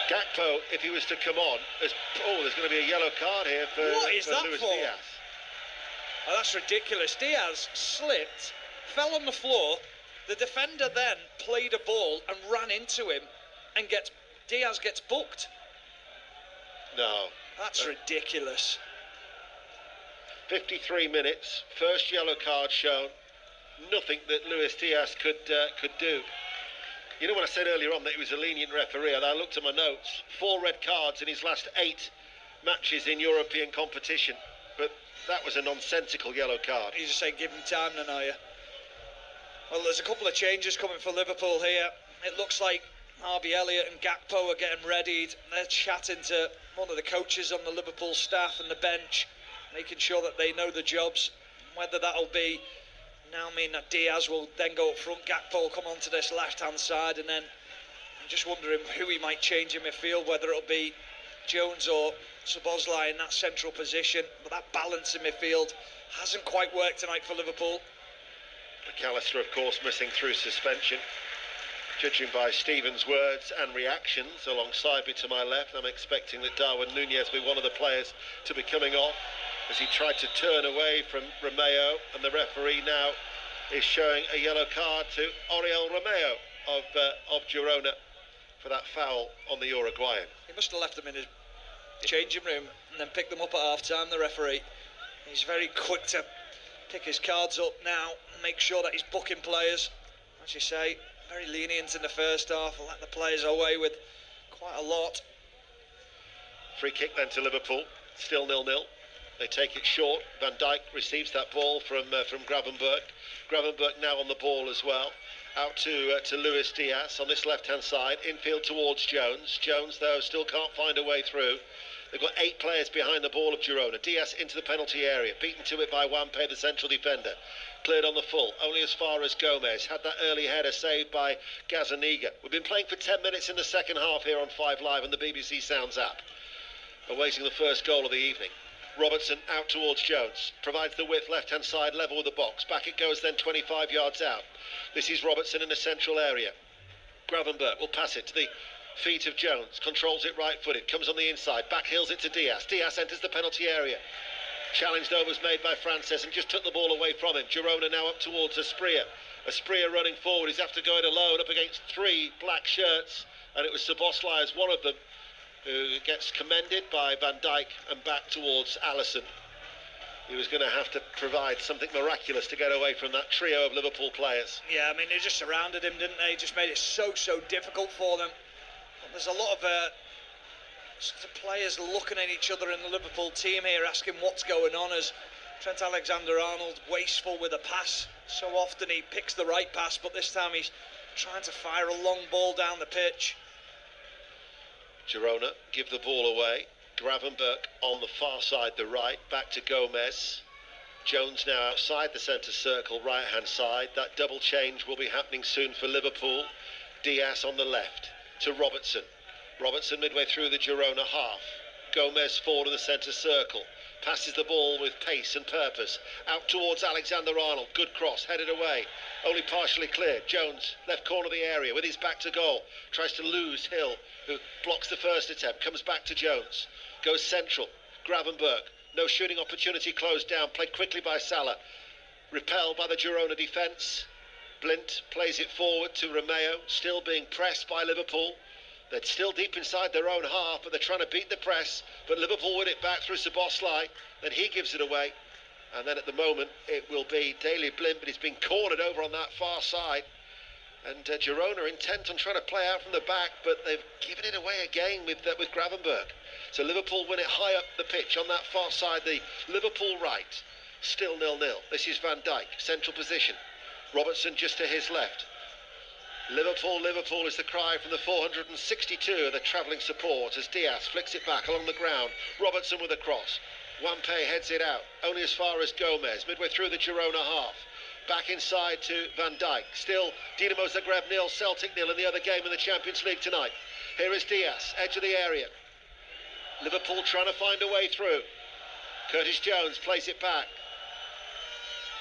Speaker 1: Gakpo, if he was to come on, there's going to be a yellow card here for
Speaker 2: What is that
Speaker 1: Luis
Speaker 2: for?
Speaker 1: Diaz.
Speaker 2: Oh, that's ridiculous. Diaz slipped, fell on the floor. The defender then played a ball and ran into him, and Diaz gets booked.
Speaker 1: No.
Speaker 2: That's ridiculous.
Speaker 1: 53 minutes, first yellow card shown. Nothing that Luis Diaz could do. You know when I said earlier on that he was a lenient referee, and I looked at my notes, 4 red cards in his last 8 matches in European competition, but that was a nonsensical yellow card.
Speaker 2: You just say give him time then, are you? Well, there's a couple of changes coming for Liverpool here. It looks like Harvey Elliott and Gakpo are getting readied. They're chatting to one of the coaches on the Liverpool staff and the bench, making sure that they know the jobs. Whether that'll be now mean that Diaz will then go up front, Gakpo will come onto this left-hand side, and then I'm just wondering who he might change in midfield, whether it'll be Jones or Szoboszlai in that central position. But that balance in midfield hasn't quite worked tonight for Liverpool.
Speaker 1: McAllister, of course, missing through suspension. Judging by Stephen's words and reactions alongside me to my left, I'm expecting that Darwin Núñez will be one of the players to be coming off, as he tried to turn away from Romeo, and the referee now is showing a yellow card to Oriol Romeo of Girona for that foul on the Uruguayan.
Speaker 2: He must have left them in his changing room and then picked them up at half-time, the referee. He's very quick to pick his cards up now and make sure that he's booking players. As you say, very lenient in the first half, let the players away with quite a lot.
Speaker 1: Free kick then to Liverpool, still 0-0. They take it short. Van Dijk receives that ball from Gravenberch. Gravenberch now on the ball as well. Out to Luis Diaz on this left-hand side. Infield towards Jones. Jones, though, still can't find a way through. They've got 8 players behind the ball of Girona. Diaz into the penalty area. Beaten to it by Wampe, the central defender. Cleared on the full, only as far as Gomez. Had that early header saved by Gazzaniga. We've been playing for 10 minutes in the second half here on 5 Live and the BBC Sounds app. Awaiting the first goal of the evening. Robertson out towards Jones, provides the width left-hand side level with the box. Back it goes then 25 yards out. This is Robertson in the central area. Gravenberch will pass it to the feet of Jones, controls it right-footed, comes on the inside, backheels it to Diaz. Diaz enters the penalty area. Challenged over was made by Frances and just took the ball away from him. Girona now up towards Asprilla. Asprilla running forward, he's after going alone up against 3 black shirts, and it was Szoboszlai as one of them who gets commended by Van Dijk and back towards Alisson. He was going to have to provide something miraculous to get away from that trio of Liverpool players.
Speaker 2: Yeah, I mean, they just surrounded him, didn't they? Just made it so difficult for them. But there's a lot of players looking at each other in the Liverpool team here, asking what's going on, as Trent Alexander-Arnold wasteful with a pass. So often he picks the right pass, but this time he's trying to fire a long ball down the pitch.
Speaker 1: Girona give the ball away. Gravenberch on the far side, the right, back to Gomez. Jones now outside the centre circle, right-hand side. That double change will be happening soon for Liverpool. Diaz on the left to Robertson. Robertson midway through the Girona half. Gomez forward in the centre circle. Passes the ball with pace and purpose. Out towards Alexander-Arnold. Good cross, headed away. Only partially cleared. Jones, left corner of the area, with his back to goal. Tries to lose Hill, who blocks the first attempt. Comes back to Jones. Goes central. Gravenberch. No shooting opportunity, closed down. Played quickly by Salah. Repelled by the Girona defence. Blint plays it forward to Romeo. Still being pressed by Liverpool. They're still deep inside their own half, but they're trying to beat the press. But Liverpool win it back through Szoboszlai. Then he gives it away. And then at the moment, it will be Daley Blind, but he's been cornered over on that far side. And Girona are intent on trying to play out from the back, but they've given it away again with Gravenberch. So Liverpool win it high up the pitch on that far side, the Liverpool right. Still 0-0. This is Van Dijk, central position. Robertson just to his left. Liverpool is the cry from the 462 of the travelling support as Diaz flicks it back along the ground. Robertson with a cross. Wampe heads it out, only as far as Gomez, midway through the Girona half. Back inside to Van Dijk. Still Dinamo Zagreb 0, Celtic 0 in the other game in the Champions League tonight. Here is Diaz, edge of the area. Liverpool trying to find a way through. Curtis Jones plays it back.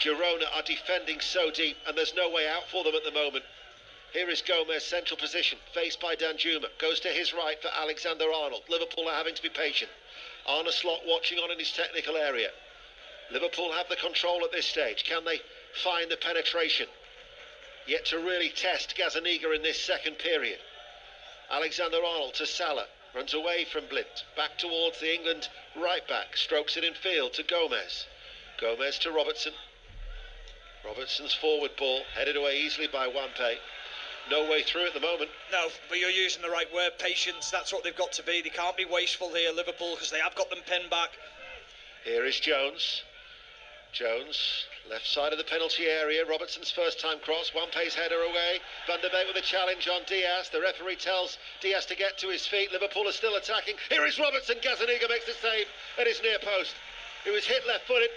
Speaker 1: Girona are defending so deep and there's no way out for them at the moment. Here is Gomez, central position, faced by Danjuma. Goes to his right for Alexander-Arnold. Liverpool are having to be patient. Arne Slot watching on in his technical area. Liverpool have the control at this stage. Can they find the penetration? Yet to really test Gazaniga in this second period. Alexander-Arnold to Salah. Runs away from Blind. Back towards the England right back. Strokes it in field to Gomez. Gomez to Robertson. Robertson's forward ball headed away easily by Wampe. No way through at the moment.
Speaker 2: No, but you're using the right word, patience. That's what they've got to be. They can't be wasteful here, Liverpool, because they have got them pinned back.
Speaker 1: Here is Jones. Jones, left side of the penalty area. Robertson's first time cross. Wampe's header away. Van der Beek with a challenge on Diaz. The referee tells Diaz to get to his feet. Liverpool are still attacking. Here is Robertson. Gazaniga makes the save at his near post. He was hit left-footed.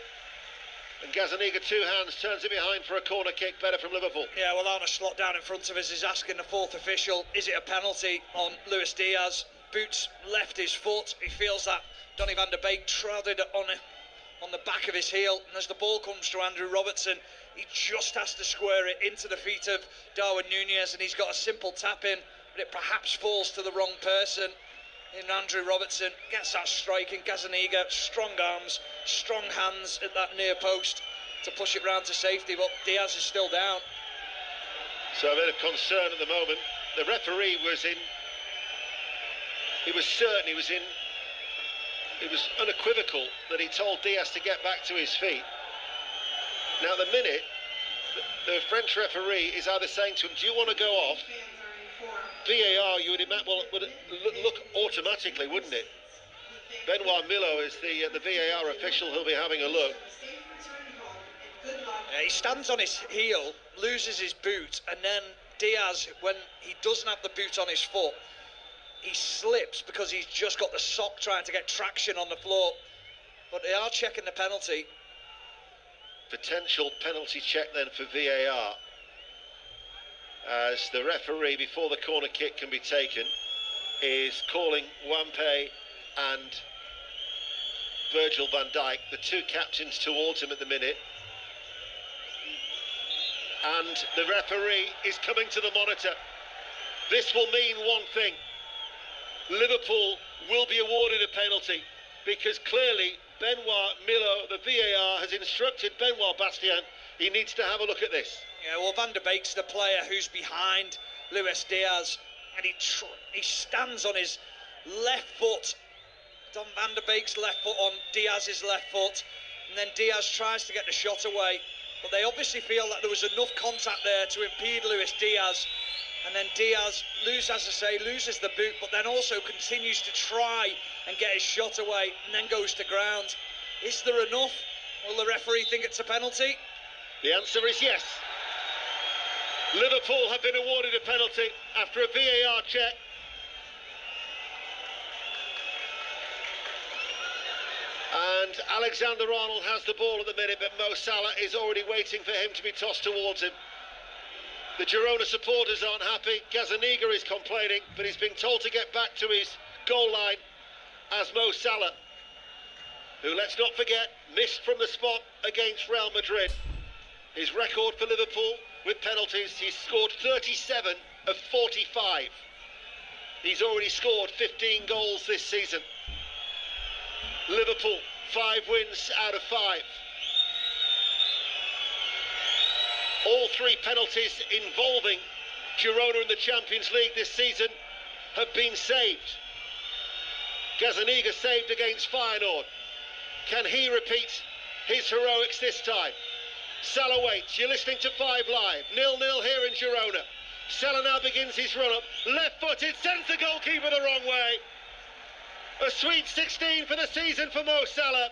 Speaker 1: And Gazaniga, two hands, turns it behind for a corner kick. Better from Liverpool.
Speaker 2: Yeah, well, Arne Slot down in front of us is asking the fourth official, is it a penalty on Luis Diaz? Boots left his foot. He feels that Donny van der Beek treaded on the back of his heel. And as the ball comes to Andrew Robertson, he just has to square it into the feet of Darwin Nunez. And he's got a simple tap in, but it perhaps falls to the wrong person. In Andrew Robertson gets that strike in. Gazaniga, strong arms, strong hands at that near post to push it round to safety, but Diaz is still down.
Speaker 1: So a bit of concern at the moment. The referee was in. He was certain, he was unequivocal that he told Diaz to get back to his feet. Now at the minute, the French referee is either saying to him, do you want to go off? VAR, you would imagine, well, would look automatically, wouldn't it? Benoit Milo is the VAR official who'll be having a look.
Speaker 2: He stands on his heel, loses his boot, and then Diaz, when he doesn't have the boot on his foot, he slips because he's just got the sock trying to get traction on the floor. But they are checking the penalty.
Speaker 1: Potential penalty check then for VAR. As the referee, before the corner kick can be taken, is calling Wampe and Virgil van Dijk, the two captains, towards him at the minute. And the referee is coming to the monitor. This will mean one thing. Liverpool will be awarded a penalty because clearly Benoit Milo, the VAR, has instructed Benoit Bastien he needs to have a look at this.
Speaker 2: Yeah, well, Van der Beek's the player who's behind Luis Diaz, and he stands on his left foot. Don Van der Beek's left foot on Diaz's left foot, and then Diaz tries to get the shot away, but they obviously feel that there was enough contact there to impede Luis Diaz, and then Diaz loses the boot, but then also continues to try and get his shot away, and then goes to ground. Is there enough? Will the referee think it's a penalty?
Speaker 1: The answer is yes. Liverpool have been awarded a penalty after a VAR check. And Alexander-Arnold has the ball at the minute, but Mo Salah is already waiting for him to be tossed towards him. The Girona supporters aren't happy. Gazaniga is complaining, but he's been told to get back to his goal line as Mo Salah, who, let's not forget, missed from the spot against Real Madrid. His record for Liverpool with penalties, he's scored 37 of 45. He's already scored 15 goals this season. Liverpool, 5 wins out of 5. All 3 penalties involving Girona in the Champions League this season have been saved. Gazaniga saved against Feyenoord. Can he repeat his heroics this time? Salah waits. You're listening to 5 Live. 0-0 here in Girona. Salah now begins his run-up. Left-footed, sends the goalkeeper the wrong way. A sweet 16 for the season for Mo Salah.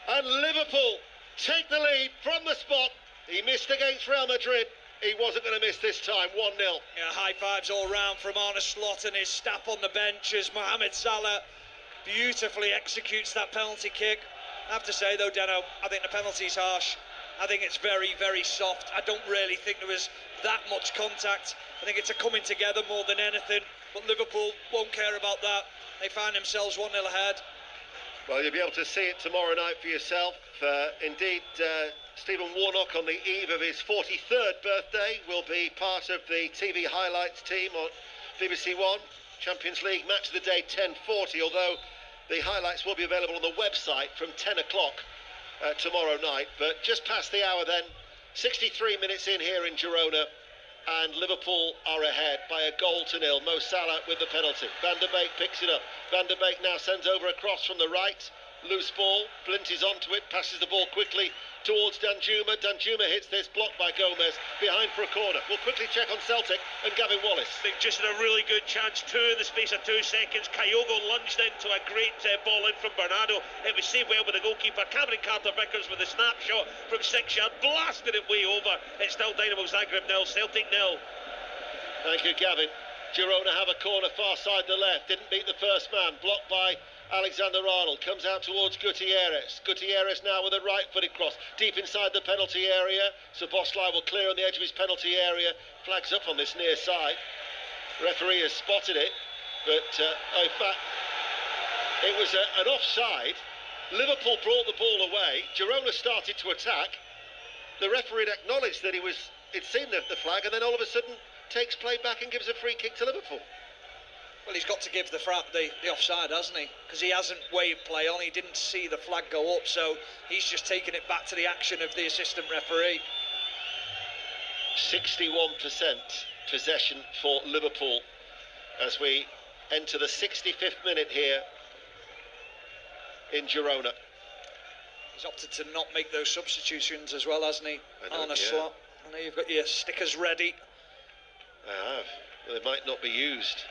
Speaker 1: And Liverpool take the lead from the spot. He missed against Real Madrid he wasn't going to miss this time. 1-0.
Speaker 2: Yeah, high fives all round from Arne and his staff on the bench as Mohamed Salah beautifully executes that penalty kick. I have to say though, Deno, I think the penalty's harsh. I think it's very, very soft. I don't really think there was that much contact. I think it's a coming together more than anything. But Liverpool won't care about that. They find themselves 1-0 ahead.
Speaker 1: Well, you'll be able to see it tomorrow night for yourself. Indeed, Stephen Warnock, on the eve of his 43rd birthday, will be part of the TV highlights team on BBC One. Champions League match of the day, 10:40, although the highlights will be available on the website from 10 o'clock tomorrow night. But just past the hour then, 63 minutes in here in Girona, and Liverpool are ahead by a goal to nil. Mo Salah with the penalty. Van der Beek picks it up. Van der Beek now sends over a cross from the right. Loose ball. Blint is onto it, passes the ball quickly towards Danjuma. Danjuma hits this, blocked by Gomez, behind for a corner. We'll quickly check on Celtic and Gavin Wallace.
Speaker 3: They've just had a really good chance, two in the space of 2 seconds. Kyogo lunged into a great ball in from Bernardo. It was saved well with the goalkeeper. Cameron Carter-Vickers with a snapshot from 6 yards, blasted it way over. It's still Dynamo Zagreb 0, Celtic 0.
Speaker 1: Thank you, Gavin. Girona have a corner far side the left. Didn't beat the first man. Blocked by Alexander-Arnold. Comes out towards Gutierrez. Gutierrez now with a right-footed cross. Deep inside the penalty area. Szoboszlai will clear on the edge of his penalty area. Flags up on this near side. Referee has spotted it. But, in fact, it was an offside. Liverpool brought the ball away. Girona started to attack. The referee had acknowledged that he'd seen the flag, and then all of a sudden takes play back and gives a free kick to Liverpool.
Speaker 2: Well, he's got to give the offside, hasn't he? Because he hasn't waved play on, he didn't see the flag go up, so he's just taken it back to the action of the assistant referee.
Speaker 1: 61% possession for Liverpool as we enter the 65th minute here in Girona.
Speaker 2: He's opted to not make those substitutions as well, hasn't he? On a
Speaker 1: yeah.
Speaker 2: slot. I know you've got your stickers ready.
Speaker 1: I have. Well, they might not be used.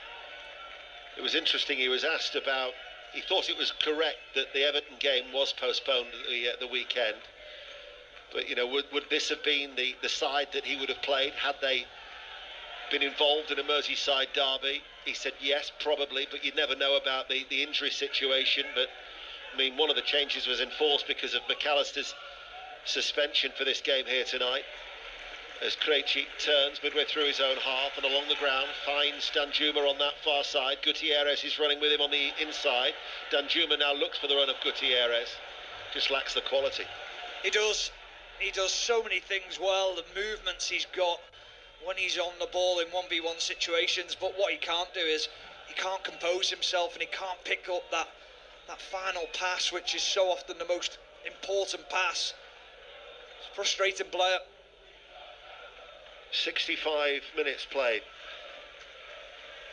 Speaker 1: It was interesting, he was asked about, he thought it was correct that the Everton game was postponed at the weekend. But, you know, would this have been the side that he would have played had they been involved in a Merseyside derby? He said yes, probably, but you'd never know about the injury situation. But, I mean, one of the changes was enforced because of McAllister's suspension for this game here tonight. As Krejci turns midway through his own half and along the ground, finds Danjuma on that far side. Gutierrez is running with him on the inside. Danjuma now looks for the run of Gutierrez. Just lacks the quality.
Speaker 2: He does so many things well. The movements he's got when he's on the ball in 1v1 situations. But what he can't do is he can't compose himself, and he can't pick up that final pass, which is so often the most important pass. It's a frustrating player.
Speaker 1: 65 minutes played.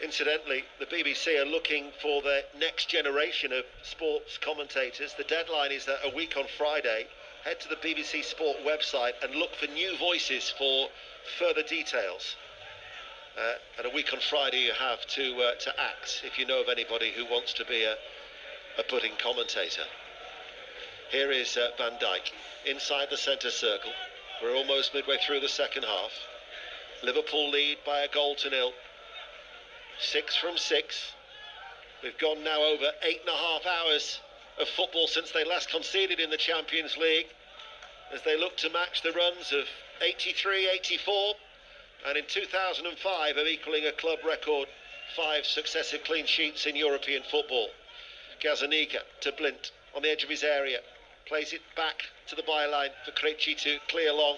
Speaker 1: Incidentally, the BBC are looking for the next generation of sports commentators. The deadline is a week on Friday. Head to the BBC Sport website and look for new voices for further details. And a week on Friday you have to act if you know of anybody who wants to be a budding commentator. Here is Van Dijk inside the centre circle. We're almost midway through the second half. Liverpool lead by a goal to nil. 6 from 6. We've gone now over 8.5 hours of football since they last conceded in the Champions League, as they look to match the runs of 83, 84, and in 2005 of equalling a club record 5 successive clean sheets in European football. Gazzaniga to Blint on the edge of his area, plays it back to the byline for Krejci to clear long.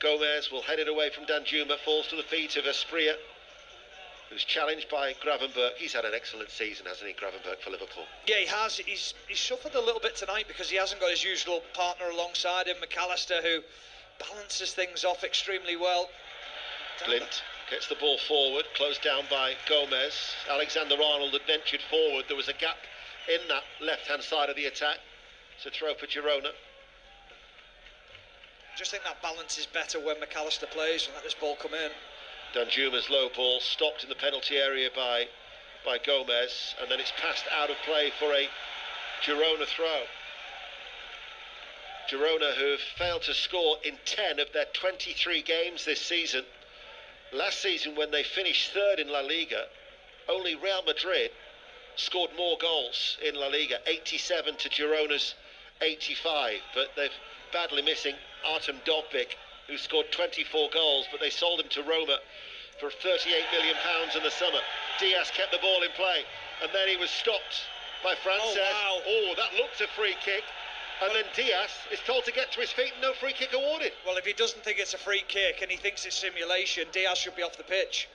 Speaker 1: Gomez will head it away from Danjuma, falls to the feet of Asprilla, who's challenged by Gravenberch. He's had an excellent season, hasn't he, Gravenberch, for Liverpool?
Speaker 2: Yeah, he has. He's suffered a little bit tonight because he hasn't got his usual partner alongside him, McAllister, who balances things off extremely well.
Speaker 1: Blint gets the ball forward, closed down by Gomez. Alexander-Arnold had ventured forward. There was a gap in that left-hand side of the attack. It's a throw for Girona.
Speaker 2: I just think that balance is better when McAllister plays and let this ball come in.
Speaker 1: Danjuma's low ball stopped in the penalty area by Gomez, and then it's passed out of play for a Girona throw. Girona, who have failed to score in 10 of their 23 games this season. Last season, when they finished third in La Liga, only Real Madrid scored more goals in La Liga, 87 to Girona's 85. But they're badly missing Artem Dovbyk, who scored 24 goals, but they sold him to Roma for £38 million in the summer. Diaz kept the ball in play, and then he was stopped by Frances.
Speaker 2: Oh, wow.
Speaker 1: Oh, that looked a free kick. And then Diaz is told to get to his feet and no free kick awarded.
Speaker 2: Well, if he doesn't think it's a free kick and he thinks it's simulation, Diaz should be off the pitch.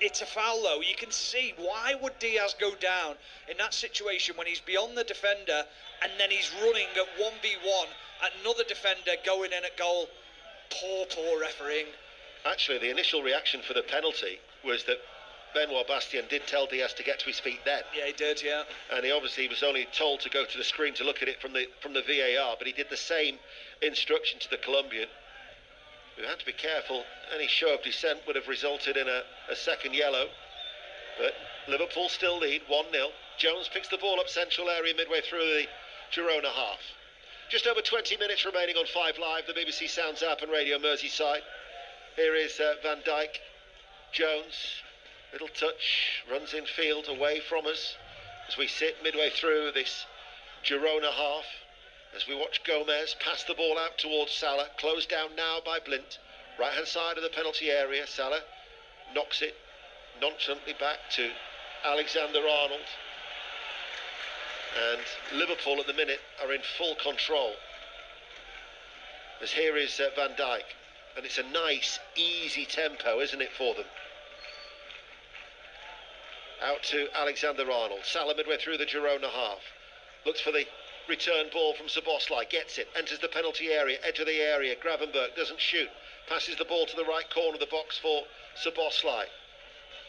Speaker 2: It's a foul, though. You can see, why would Diaz go down in that situation when he's beyond the defender and then he's running at 1v1 at another defender going in at goal? Poor refereeing.
Speaker 1: Actually, the initial reaction for the penalty was that Benoit Bastien did tell Diaz to get to his feet then.
Speaker 2: Yeah, he did, yeah.
Speaker 1: And he obviously was only told to go to the screen to look at it from the VAR, but he did the same instruction to the Colombian, who had to be careful. Any show of dissent would have resulted in a second yellow. But Liverpool still lead 1-0. Jones picks the ball up central area midway through the Girona half. Just over 20 minutes remaining on 5 Live, the BBC Sounds app and Radio Merseyside. Here is Van Dijk. Jones, little touch, runs in field away from us as we sit midway through this Girona half. As we watch Gomez pass the ball out towards Salah, closed down now by Blint. Right hand side of the penalty area, Salah knocks it nonchalantly back to Alexander-Arnold. And Liverpool at the minute are in full control. As here is Van Dijk, and it's a nice, easy tempo, isn't it, for them? Out to Alexander-Arnold. Salah midway through the Girona half. Looks for the return ball from Szoboszlai. Gets it. Enters the penalty area. Edge of the area. Gravenberch doesn't shoot. Passes the ball to the right corner of the box for Szoboszlai.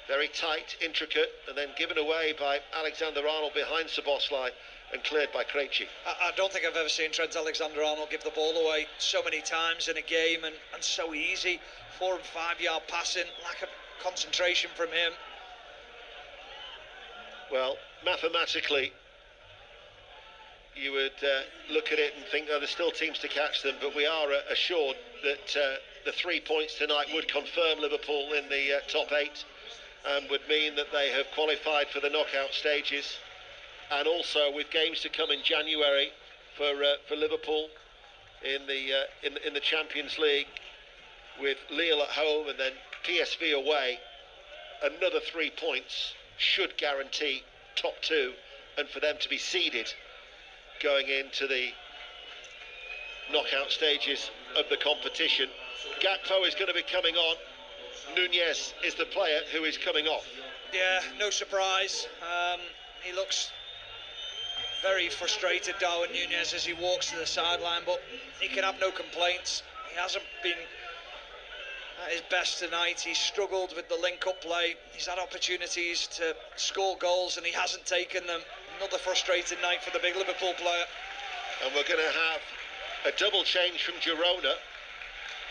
Speaker 1: Very tight, intricate, and then given away by Alexander-Arnold behind Szoboszlai and cleared by Krejci.
Speaker 2: I don't think I've ever seen Trent Alexander-Arnold give the ball away so many times in a game, and so easy. 4 and 5 yard passing. Lack of concentration from him.
Speaker 1: Well, mathematically, you would look at it and think, oh, there's still teams to catch them, but we are assured that the 3 points tonight would confirm Liverpool in the top 8 and would mean that they have qualified for the knockout stages. And also with games to come in January for Liverpool in the Champions League, with Lille at home and then PSV away, another 3 points should guarantee top 2 and for them to be seeded going into the knockout stages of the competition. Gakpo is going to be coming on. Nunez is the player who is coming off.
Speaker 2: Yeah, no surprise. He looks very frustrated, Darwin Nunez, as he walks to the sideline, but he can have no complaints. He hasn't been at his best tonight. He's struggled with the link-up play. He's had opportunities to score goals and he hasn't taken them. Another frustrating night for the big Liverpool player.
Speaker 1: And we're going to have a double change from Girona.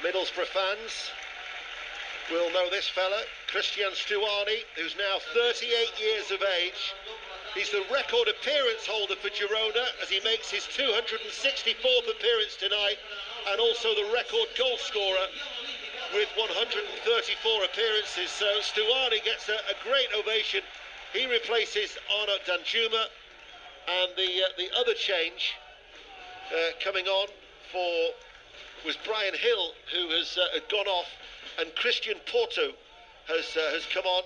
Speaker 1: Middlesbrough fans will know this fella, Christian Stuani, who's now 38 years of age. He's the record appearance holder for Girona as he makes his 264th appearance tonight, and also the record goal scorer with 134 appearances. So Stuani gets a great ovation. He replaces Arno Danjuma, and the other change coming on was Brian Hill, who has gone off, and Christian Porto has come on,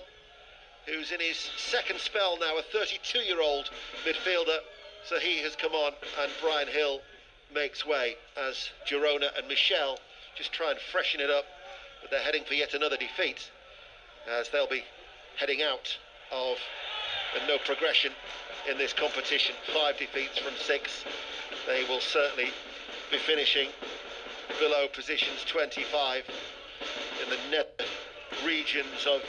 Speaker 1: who's in his second spell now, a 32-year-old midfielder. So he has come on, and Brian Hill makes way as Girona and Michel just try and freshen it up. But they're heading for yet another defeat, as they'll be heading out of no progression in this competition. 5 defeats from 6. They will certainly be finishing below positions 25 in the net regions of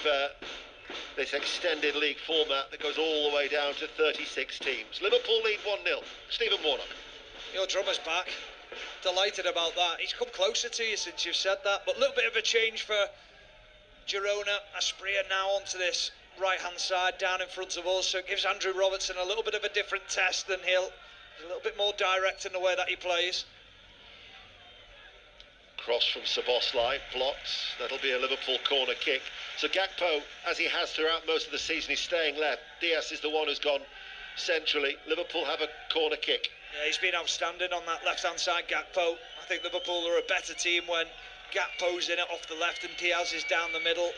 Speaker 1: this extended league format that goes all the way down to 36 teams. Liverpool lead 1-0. Stephen Warnock.
Speaker 2: Your drummer's back. Delighted about that. He's come closer to you since you've said that. But a little bit of a change for Girona. Asprilla now onto this right-hand side down in front of us. So it gives Andrew Robertson a little bit of a different test than Hill. He's a little bit more direct in the way that he plays.
Speaker 1: Cross from Szoboszlai, blocked. That'll be a Liverpool corner kick. So Gakpo, as he has throughout most of the season, is staying left. Diaz is the one who's gone centrally. Liverpool have a corner kick.
Speaker 2: Yeah, he's been outstanding on that left-hand side, Gakpo. I think Liverpool are a better team when Gakpo's in it off the left and Diaz is down the middle.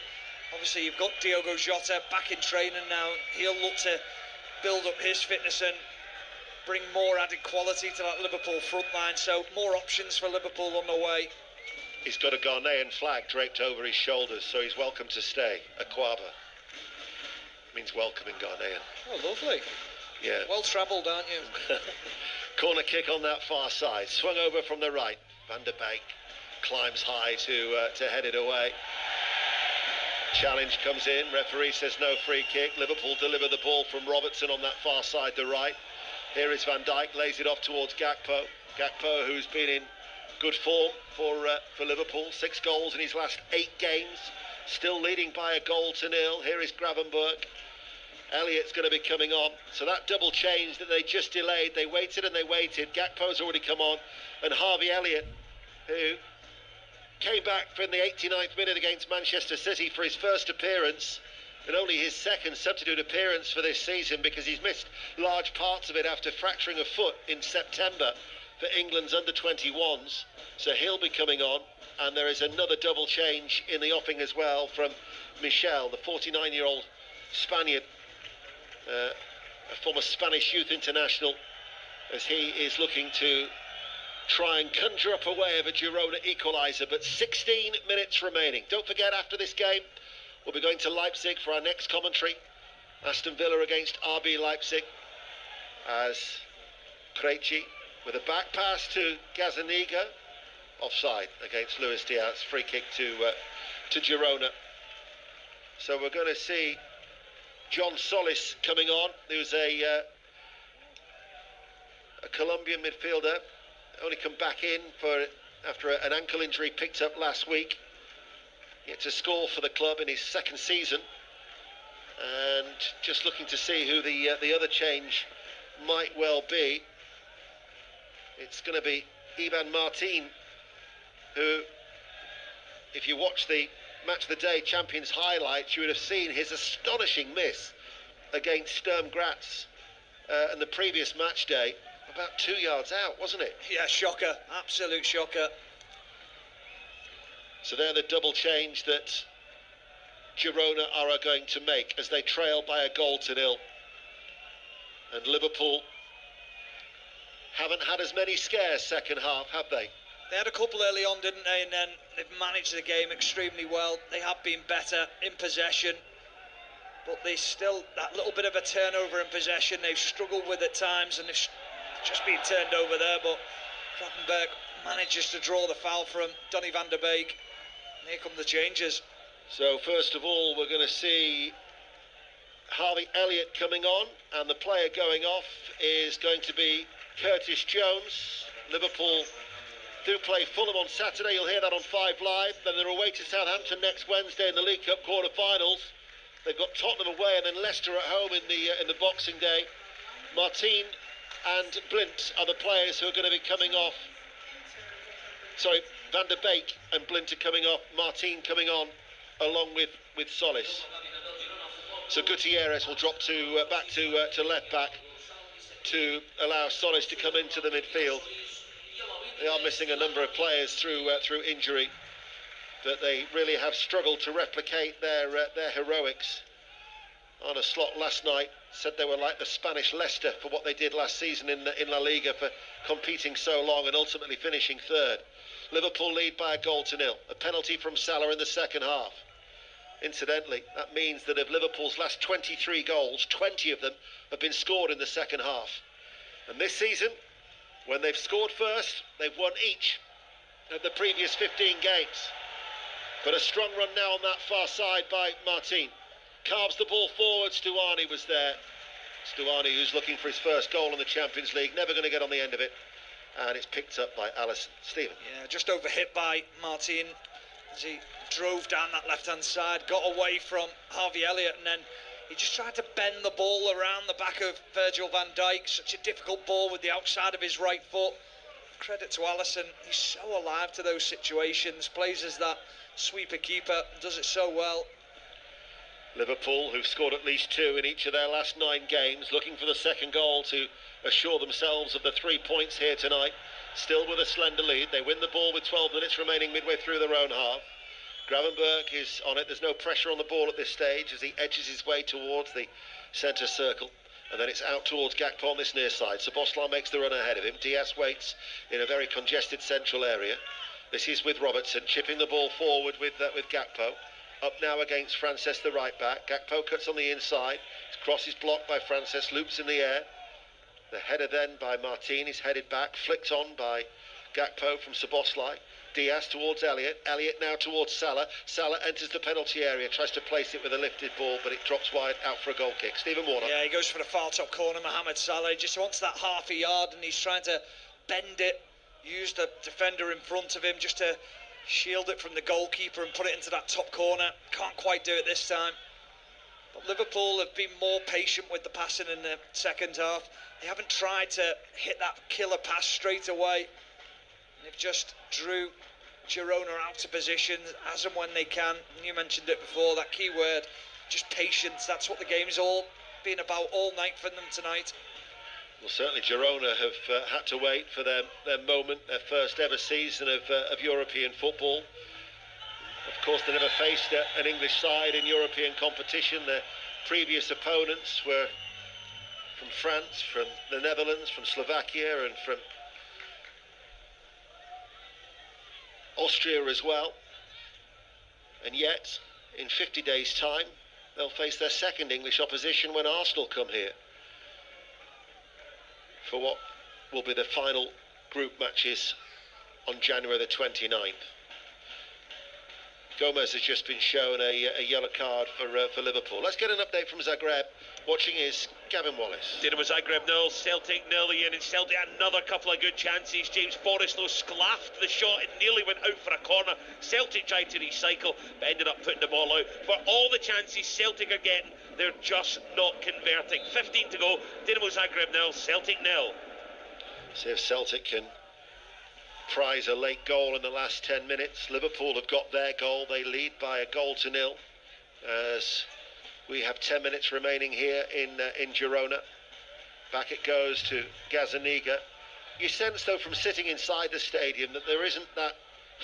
Speaker 2: Obviously, you've got Diogo Jota back in training now. He'll look to build up his fitness and bring more added quality to that Liverpool front line. So more options for Liverpool on the way.
Speaker 1: He's got a Ghanaian flag draped over his shoulders, so he's welcome to stay. Akwaba means welcome in Ghanaian.
Speaker 2: Oh, lovely.
Speaker 1: Yeah.
Speaker 2: Well travelled, aren't you?
Speaker 1: Corner kick on that far side. Swung over from the right. Van der Beek climbs high to head it away. Challenge comes in. Referee says no free kick. Liverpool deliver the ball from Robertson on that far side, the right. Here is Van Dijk, lays it off towards Gakpo. Gakpo, who's been in good form for Liverpool. 6 goals in his last 8 games. Still leading by 1-0. Here is Gravenberch. Elliott's going to be coming on. So that double change that they just delayed, they waited and they waited. Gakpo's already come on. And Harvey Elliott, who came back from the 89th minute against Manchester City for his first appearance, and only his second substitute appearance for this season, because he's missed large parts of it after fracturing a foot in September for England's under-21s. So he'll be coming on. And there is another double change in the offing as well from Michel, the 49-year-old Spaniard, a former Spanish youth international, as he is looking to try and conjure up a way of a Girona equaliser. But 16 minutes remaining. Don't forget, after this game, we'll be going to Leipzig for our next commentary. Aston Villa against RB Leipzig, as Krejci with a back pass to Gazzaniga, offside against Luis Diaz, free kick to Girona. So we're going to see John Solis coming on, who's a Colombian midfielder, only come back in after an ankle injury picked up last week. Yet to score for the club in his second season, and just looking to see who the other change might well be. It's going to be Ivan Martin, who, if you watch the Match of the Day Champions highlights, you would have seen his astonishing miss against Sturm Graz in the previous match day, about 2 yards out, wasn't it?
Speaker 2: Yeah, shocker, absolute shocker.
Speaker 1: So they're the double change that Girona are going to make as they trail by 1-0. And Liverpool haven't had as many scares second half, have they?
Speaker 2: They had a couple early on, didn't they? And then they've managed the game extremely well. They have been better in possession, but they still, that little bit of a turnover in possession, they've struggled with at times, and they've just been turned over there. But Gravenberch manages to draw the foul from Donny van der Beek. And here come the changes.
Speaker 1: So first of all, we're going to see Harvey Elliott coming on, and the player going off is going to be Curtis Jones. Liverpool do play Fulham on Saturday. You'll hear that on 5 Live. Then they're away to Southampton next Wednesday in the League Cup quarter-finals. They've got Tottenham away and then Leicester at home in the Boxing Day. Martin and Blint are the players who are going to be coming off. Sorry, Van der Beek and Blint are coming off. Martin coming on along with Solis. So Gutierrez will drop back to left back to allow Solis to come into the midfield. They are missing a number of players through injury, but they really have struggled to replicate their heroics. Arne Slot last night said they were like the Spanish Leicester for what they did last season in La Liga, for competing so long and ultimately finishing third. Liverpool lead by 1-0. A penalty from Salah in the second half. Incidentally, that means that of Liverpool's last 23 goals, 20 of them have been scored in the second half. And this season, when they've scored first, they've won each of the previous 15 games. But a strong run now on that far side by Martin. Carves the ball forward. Stuani was there. Stuani, who's looking for his first goal in the Champions League, never going to get on the end of it. And it's picked up by Alisson. Stephen.
Speaker 2: Yeah, just overhit by Martin as he drove down that left-hand side, got away from Harvey Elliott, and then he just tried to bend the ball around the back of Virgil van Dijk. Such a difficult ball with the outside of his right foot. credit to Alisson. He's so alive to those situations, plays as that sweeper keeper, does it so well.
Speaker 1: Liverpool, who've scored at least 2 in each of their last 9 games, looking for the second goal to assure themselves of the 3 points here tonight. Still with a slender lead. They win the ball with 12 minutes remaining midway through their own half. Gravenberch is on it. There's no pressure on the ball at this stage as he edges his way towards the centre circle. And then it's out towards Gakpo on this near side. Szoboszlai makes the run ahead of him. Diaz waits in a very congested central area. This is with Robertson, chipping the ball forward with Gakpo. Up now against Frances, the right back. Gakpo cuts on the inside. His cross is blocked by Frances, loops in the air. The header then by Martin is headed back, flicked on by Gakpo from Szoboszlai. Diaz towards Elliott. Elliott now towards Salah. Salah enters the penalty area, tries to place it with a lifted ball, but it drops wide out for a goal kick. Stephen Warnock.
Speaker 2: Yeah, he goes for the far top corner, Mohamed Salah. He just wants that half a yard and he's trying to bend it, use the defender in front of him just to shield it from the goalkeeper and put it into that top corner. Can't quite do it this time. But Liverpool have been more patient with the passing in the second half. They haven't tried to hit that killer pass straight away. They've just drew Girona out of position as and when they can. You mentioned it before, that key word, just patience. That's what the game's all been about all night for them tonight.
Speaker 1: Well, certainly Girona have had to wait for their moment, their first ever season of European football. Of course, they never faced an English side in European competition. Their previous opponents were from France, from the Netherlands, from Slovakia and from Austria as well. And yet, in 50 days' time, they'll face their second English opposition when Arsenal come here for what will be the final group matches on January the 29th. Gomez has just been shown a yellow card for Liverpool. Let's get an update from Zagreb. Watching is Gavin Wallace.
Speaker 3: Dinamo Zagreb 0, Celtic 0 again, and Celtic had another couple of good chances. James Forrest though sclaffed the shot, it nearly went out for a corner. Celtic tried to recycle but ended up putting the ball out. For all the chances Celtic are getting, they're just not converting. 15 to go, Dinamo Zagreb 0, Celtic 0.
Speaker 1: See if Celtic can prize a late goal in the last 10 minutes. Liverpool have got their goal. They lead by 1-0 as we have 10 minutes remaining here in Girona. Back it goes to Gazzaniga. You sense, though, from sitting inside the stadium that there isn't that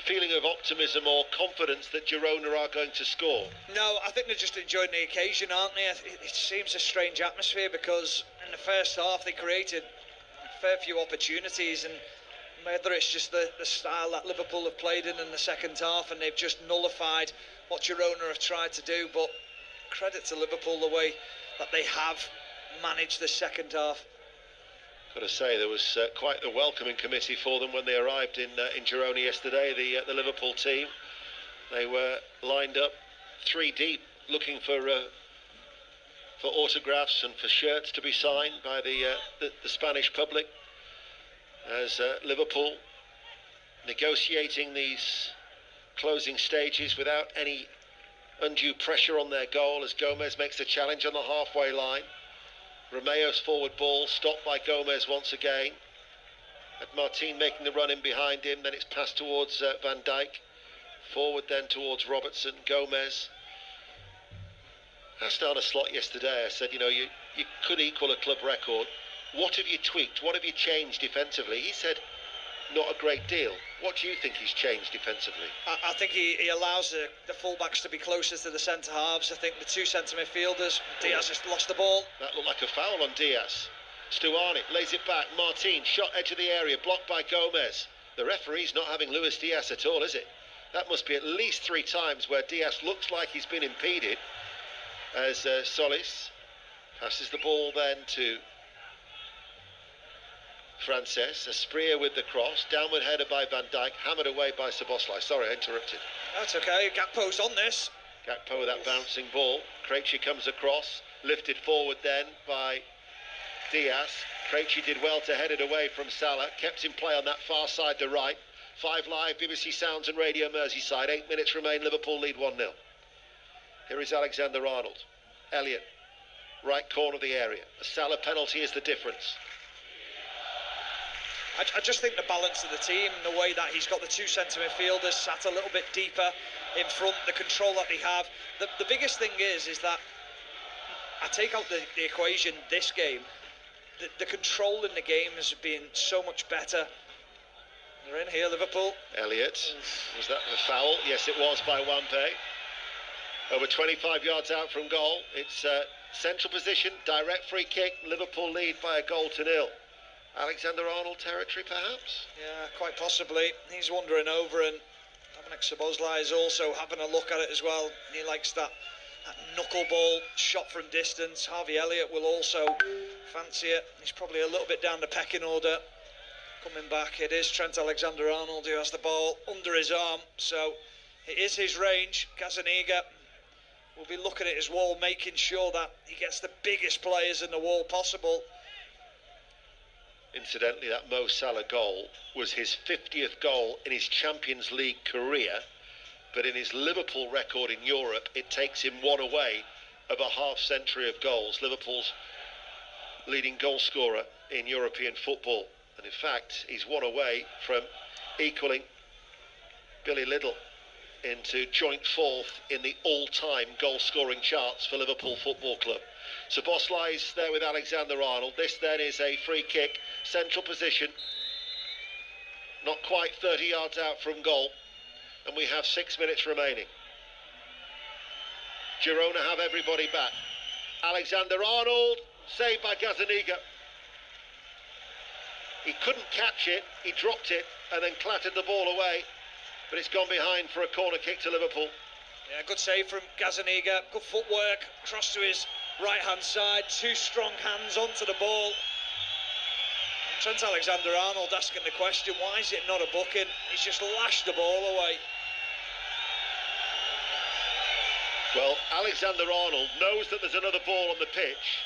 Speaker 1: feeling of optimism or confidence that Girona are going to score.
Speaker 2: No, I think they're just enjoying the occasion, aren't they? It seems a strange atmosphere because in the first half they created a fair few opportunities, and whether it's just the style that Liverpool have played in the second half and they've just nullified what Girona have tried to do, but credit to Liverpool the way that they have managed the second half.
Speaker 1: Got to say, there was quite the welcoming committee for them when they arrived in Girona yesterday, the Liverpool team. They were lined up 3 deep looking for autographs and for shirts to be signed by the Spanish public, as Liverpool negotiating these closing stages without any undue pressure on their goal, as Gomez makes the challenge on the halfway line. Romeo's forward ball stopped by Gomez once again. And Martin making the run in behind him, then it's passed towards Van Dijk. Forward then towards Robertson. Gomez. Asked Arne Slot yesterday, I said, you know, you could equal a club record. What have you tweaked? What have you changed defensively? He said, not a great deal. What do you think he's changed defensively?
Speaker 2: I think he allows the full-backs to be closest to the centre-halves. I think the 2 centre midfielders, Diaz has lost the ball.
Speaker 1: That looked like a foul on Diaz. Stu Arne lays it back. Martin, shot edge of the area, blocked by Gomez. The referee's not having Luis Diaz at all, is it? That must be at least 3 times where Diaz looks like he's been impeded, as Solis passes the ball then to Frances. Asprilla with the cross, downward header by Van Dijk, hammered away by Szoboszlai. Sorry, I interrupted.
Speaker 2: That's okay, Gakpo's on this.
Speaker 1: Gakpo with that bouncing ball. Krejci comes across, lifted forward then by Diaz. Krejci did well to head it away from Salah, kept in play on that far side to right. 5 Live, BBC Sounds and Radio Merseyside. 8 minutes remain, Liverpool lead 1-0. Here is Alexander-Arnold. Elliott, right corner of the area. A Salah penalty is the difference.
Speaker 2: I just think the balance of the team, the way that he's got the two centre midfielders sat a little bit deeper in front, the control that they have. The biggest thing is that I take out the equation this game. The control in the game has been so much better. They're in here, Liverpool.
Speaker 1: Elliott, was that a foul? Yes, it was by Wampe. Over 25 yards out from goal. It's central position, direct free kick. Liverpool lead by a goal to 0. Alexander-Arnold territory, perhaps?
Speaker 2: Yeah, quite possibly. He's wandering over, and Dominic Szoboszlai is also having a look at it as well. He likes that knuckleball shot from distance. Harvey Elliott will also fancy it. He's probably a little bit down the pecking order. Coming back, it is Trent Alexander-Arnold who has the ball under his arm, so it is his range. Gazzaniga will be looking at his wall, making sure that he gets the biggest players in the wall possible.
Speaker 1: Incidentally, that Mo Salah goal was his 50th goal in his Champions League career, but in his Liverpool record in Europe, it takes him one away of a half-century of goals. Liverpool's leading goal scorer in European football. And in fact, he's one away from equaling Billy Liddell into joint 4th in the all-time goal-scoring charts for Liverpool Football Club. Szoboszlai is there with Alexander-Arnold. This then is a free kick, central position, not quite 30 yards out from goal, and we have 6 minutes remaining. Girona have everybody back. Alexander-Arnold, saved by Gazzaniga. He couldn't catch it, he dropped it and then clattered the ball away, but it's gone behind for a corner kick to Liverpool.
Speaker 2: Yeah, good save from Gazzaniga, good footwork, cross to his right-hand side, two strong hands onto the ball. And Trent Alexander-Arnold asking the question, why is it not a booking? He's just lashed the ball away.
Speaker 1: Well, Alexander-Arnold knows that there's another ball on the pitch,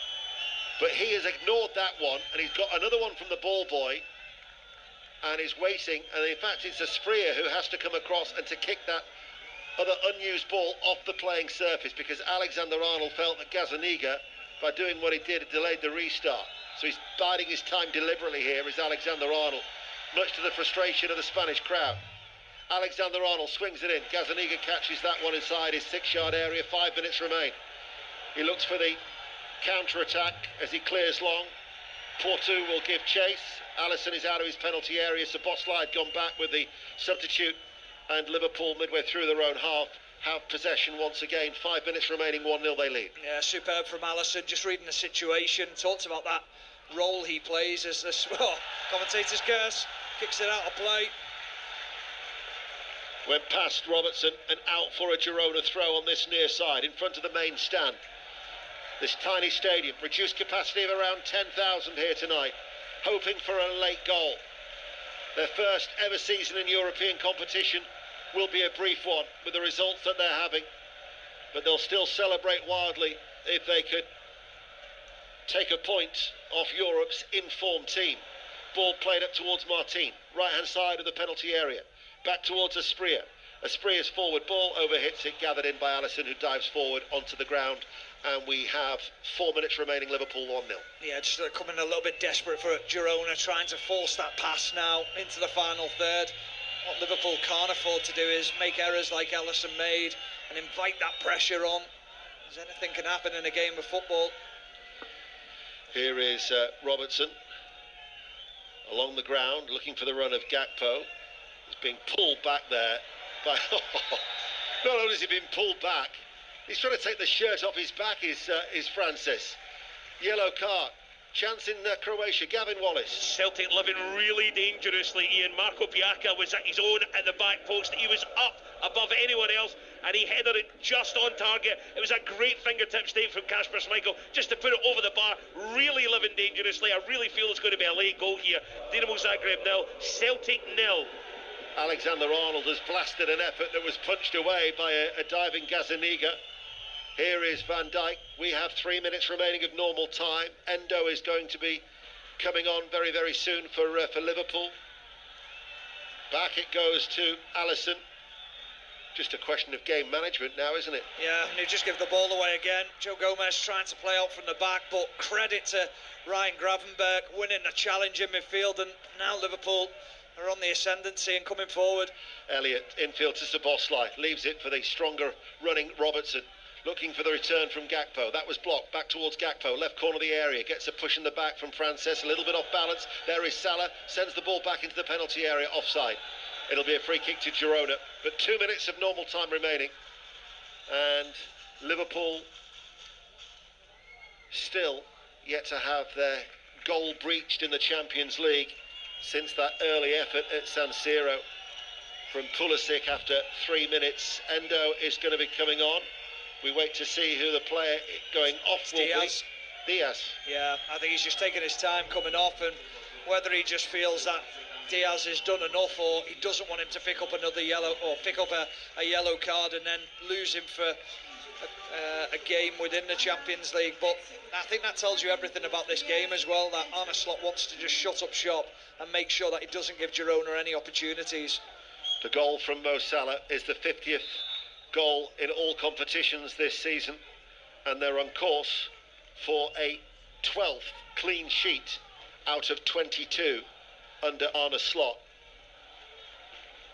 Speaker 1: but he has ignored that one, and he's got another one from the ball boy, and is waiting, and in fact it's Asprilla who has to come across and to kick that other unused ball off the playing surface, because Alexander-Arnold felt that Gazzaniga, by doing what he did, had delayed the restart. So he's biding his time deliberately here, is Alexander-Arnold, much to the frustration of the Spanish crowd. Alexander-Arnold swings it in, Gazzaniga catches that one inside his 6-yard area, 5 minutes remain. He looks for the counter-attack as he clears long. Porto will give chase. Alisson is out of his penalty area. Szoboszlai had gone back with the substitute, and Liverpool, midway through their own half, have possession once again. 5 minutes remaining, 1-0 they lead.
Speaker 2: Yeah, superb from Alisson, just reading the situation, talks about that role he plays as this, commentator's curse, kicks it out of play.
Speaker 1: Went past Robertson and out for a Girona throw on this near side in front of the main stand. This tiny stadium, reduced capacity of around 10,000 here tonight, hoping for a late goal. Their first ever season in European competition will be a brief one with the results that they're having, but they'll still celebrate wildly if they could take a point off Europe's informed team. Ball played up towards Martin, right-hand side of the penalty area, back towards Asprilla. Asprilla's forward ball overhits it, gathered in by Alisson, who dives forward onto the ground, and we have 4 minutes remaining. Liverpool 1-0.
Speaker 2: Yeah, just coming a little bit desperate for Girona, trying to force that pass now into the final third. What Liverpool can't afford to do is make errors like Alisson made and invite that pressure on, as anything can happen in a game of football.
Speaker 1: Here is Robertson along the ground, looking for the run of Gakpo. He's being pulled back there by not only has he been pulled back, he's trying to take the shirt off his back, is Francis. Yellow card. Chance in Croatia. Gavin Wallace.
Speaker 3: Celtic living really dangerously, Ian. Marco Piaca was at his own at the back post. He was up above anyone else, and he headed it just on target. It was a great fingertip stake from Kasper Schmeichel just to put it over the bar. Really living dangerously. I really feel it's going to be a late goal here. Dinamo Zagreb 0, Celtic 0.
Speaker 1: Alexander-Arnold has blasted an effort that was punched away by a diving Gazzaniga. Here is Van Dijk. We have 3 minutes remaining of normal time. Endo is going to be coming on very, very soon for Liverpool. Back it goes to Alisson. just a question of game management now, isn't it?
Speaker 2: Yeah, and you just give the ball away again. Joe Gomez trying to play out from the back, but credit to Ryan Gravenberch winning the challenge in midfield, and now Liverpool are on the ascendancy and coming forward.
Speaker 1: Elliott infield to Szoboszlai, leaves it for the stronger running Robertson, looking for the return from Gakpo. That was blocked, back towards Gakpo, left corner of the area, gets a push in the back from Frances, a little bit off balance. There is Salah, sends the ball back into the penalty area, offside. It'll be a free kick to Girona, but 2 minutes of normal time remaining, and Liverpool still yet to have their goal breached in the Champions League since that early effort at San Siro from Pulisic after 3 minutes. Endo is going to be coming on. We wait to see who the player going off will
Speaker 2: Diaz.
Speaker 1: be. Diaz.
Speaker 2: Yeah, I think he's just taking his time coming off, and whether he just feels that Diaz has done enough, or he doesn't want him to pick up another yellow, or pick up a yellow card and then lose him for a game within the Champions League. But I think that tells you everything about this game as well, that Arne wants to just shut up shop and make sure that he doesn't give Girona any opportunities.
Speaker 1: The goal from Mo Salah is the 50th goal in all competitions this season, and they're on course for a 12th clean sheet out of 22 under Arne Slot.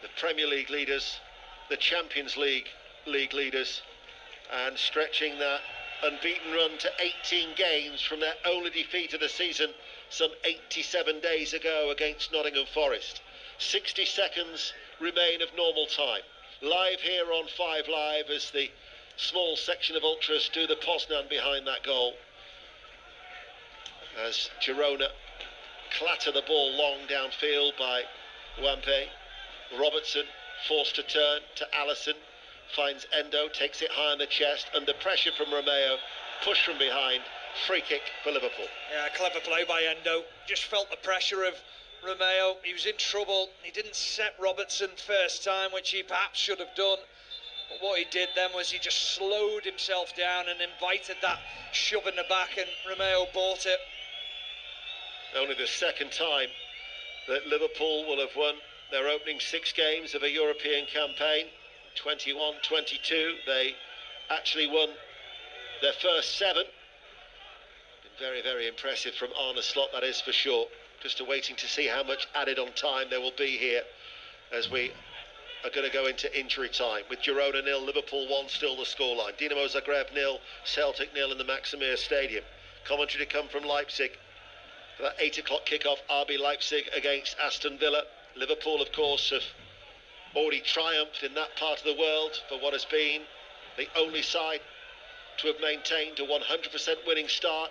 Speaker 1: The Premier League leaders, the Champions League leaders, and stretching that unbeaten run to 18 games from their only defeat of the season some 87 days ago against Nottingham Forest. 60 seconds remain of normal time. Live here on 5 Live as the small section of ultras do the Poznan behind that goal, as Girona clatter the ball long downfield by Wampe. Robertson forced to turn to Alisson, finds Endo, takes it high on the chest, under pressure from Romeo, push from behind, free kick for Liverpool.
Speaker 2: Yeah, clever play by Endo. Just felt the pressure of Romeo. He was in trouble. He didn't set Robertson first time, which he perhaps should have done. But what he did then was he just slowed himself down and invited that shove in the back, and Romeo bought it.
Speaker 1: Only the second time that Liverpool will have won their opening 6 games of a European campaign. 21-22, they actually won their first 7. Been very, very impressive from Arne Slot, that is for sure. Just awaiting to see how much added on time there will be here as we are going to go into injury time. With Girona 0, Liverpool 1 still the scoreline. Dinamo Zagreb 0, Celtic 0 in the Maximir Stadium. Commentary to come from Leipzig. For that 8 o'clock kickoff, RB Leipzig against Aston Villa. Liverpool, of course, have already triumphed in that part of the world for what has been the only side to have maintained a 100% winning start,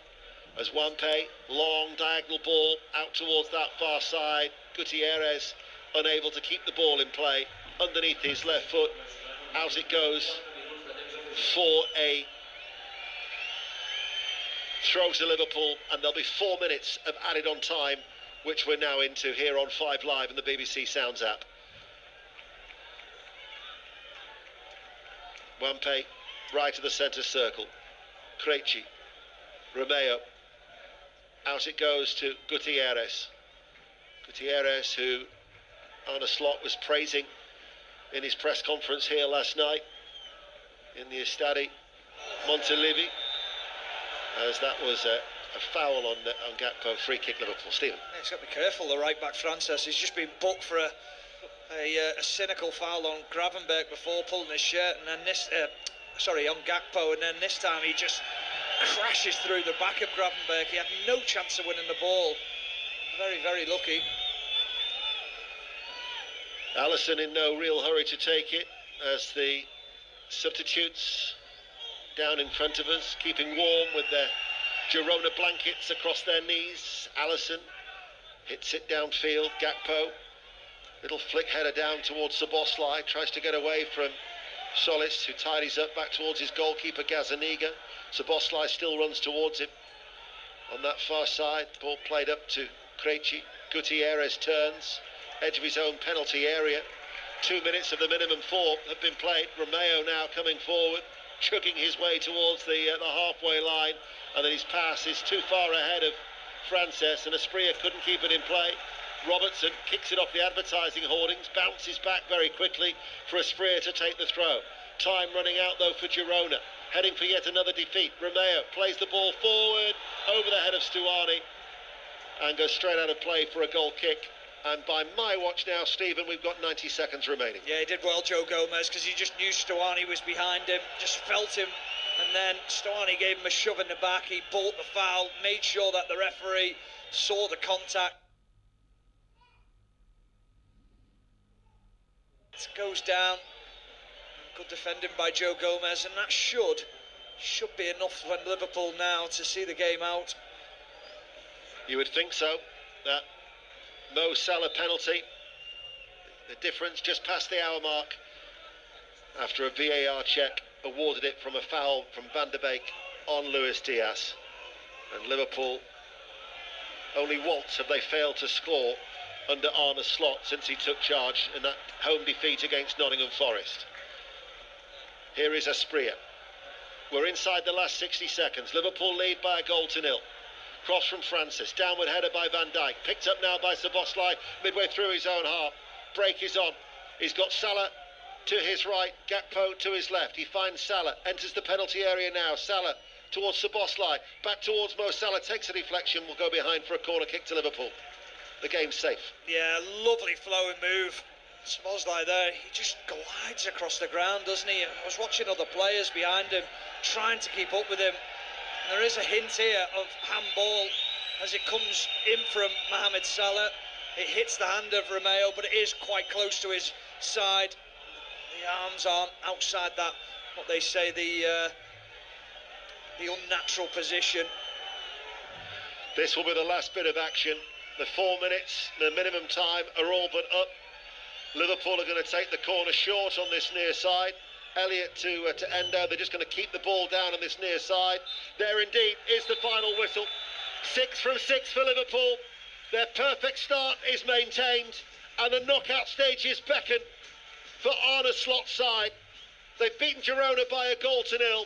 Speaker 1: as Wampe, long diagonal ball out towards that far side. Gutierrez unable to keep the ball in play underneath his left foot. Out it goes for a throw to Liverpool, and there'll be 4 minutes of added on time, which we're now into here on 5 Live and the BBC Sounds app. Wampe, right of the centre circle. Krejci, Romeo. Out it goes to Gutierrez. Gutierrez, who Arne Slot was praising in his press conference here last night in the Estadi Montilivi, as that was a foul on Gakpo. Free kick Liverpool. Stephen.
Speaker 2: Yeah, he's got to be careful, the right back Frances. He's just been booked for a cynical foul on Gravenberch before pulling his shirt, and then this on Gakpo, and then this time he just crashes through the back of Gravenberch. He had no chance of winning the ball. Very, very lucky.
Speaker 1: Alisson in no real hurry to take it, as the substitutes down in front of us, keeping warm with their Girona blankets across their knees. Alisson hits it downfield. Gakpo, little flick header down towards Szoboszlai, tries to get away from Solis, who tidies up back towards his goalkeeper Gazzaniga. Szoboszlai still runs towards him on that far side. Ball played up to Krejci. Gutierrez turns, edge of his own penalty area. 2 minutes of the minimum 4 have been played. Romeo now coming forward, chugging his way towards the halfway line, and then his pass is too far ahead of Frances, and Asprilla couldn't keep it in play. Robertson kicks it off the advertising hoardings, bounces back very quickly for Asprilla to take the throw. Time running out though for Girona, heading for yet another defeat. Romeo plays the ball forward over the head of Stuani and goes straight out of play for a goal kick. And by my watch now, Stephen, we've got 90 seconds remaining.
Speaker 2: Yeah, he did well, Joe Gomez, because he just knew Stuani was behind him, just felt him, and then Stuani gave him a shove in the back. He bought the foul, made sure that the referee saw the contact. It goes down. Good defending by Joe Gomez, and that should be enough for Liverpool now to see the game out.
Speaker 1: You would think so. That Mo Salah penalty, the difference just past the hour mark after a VAR check awarded it from a foul from Van der Beek on Luis Diaz. And Liverpool, only once have they failed to score under Arne Slot since he took charge in that home defeat against Nottingham Forest. Here is Asprilla. We're inside the last 60 seconds. Liverpool lead by a goal to nil. Cross from Francis, downward header by Van Dijk, picked up now by Szoboszlai midway through his own half. Break is on. He's got Salah to his right, Gakpo to his left. He finds Salah, enters the penalty area now. Salah towards Szoboszlai, back towards Mo Salah, takes a deflection, will go behind for a corner kick to Liverpool. The game's safe.
Speaker 2: Yeah, lovely flowing move. Szoboszlai there, he just glides across the ground, doesn't he? I was watching other players behind him, trying to keep up with him. And there is a hint here of handball as it comes in from Mohamed Salah. It hits the hand of Romeo, but it is quite close to his side. The arms aren't outside that, what they say, the unnatural position.
Speaker 1: This will be the last bit of action. The 4 minutes, the minimum time, are all but up. Liverpool are going to take the corner short on this near side. Elliott to Endo. They're just going to keep the ball down on this near side. There indeed is the final whistle. 6 from 6 for Liverpool. Their perfect start is maintained, and the knockout stages beckon for Arne Slot's side. They've beaten Girona by a goal to nil.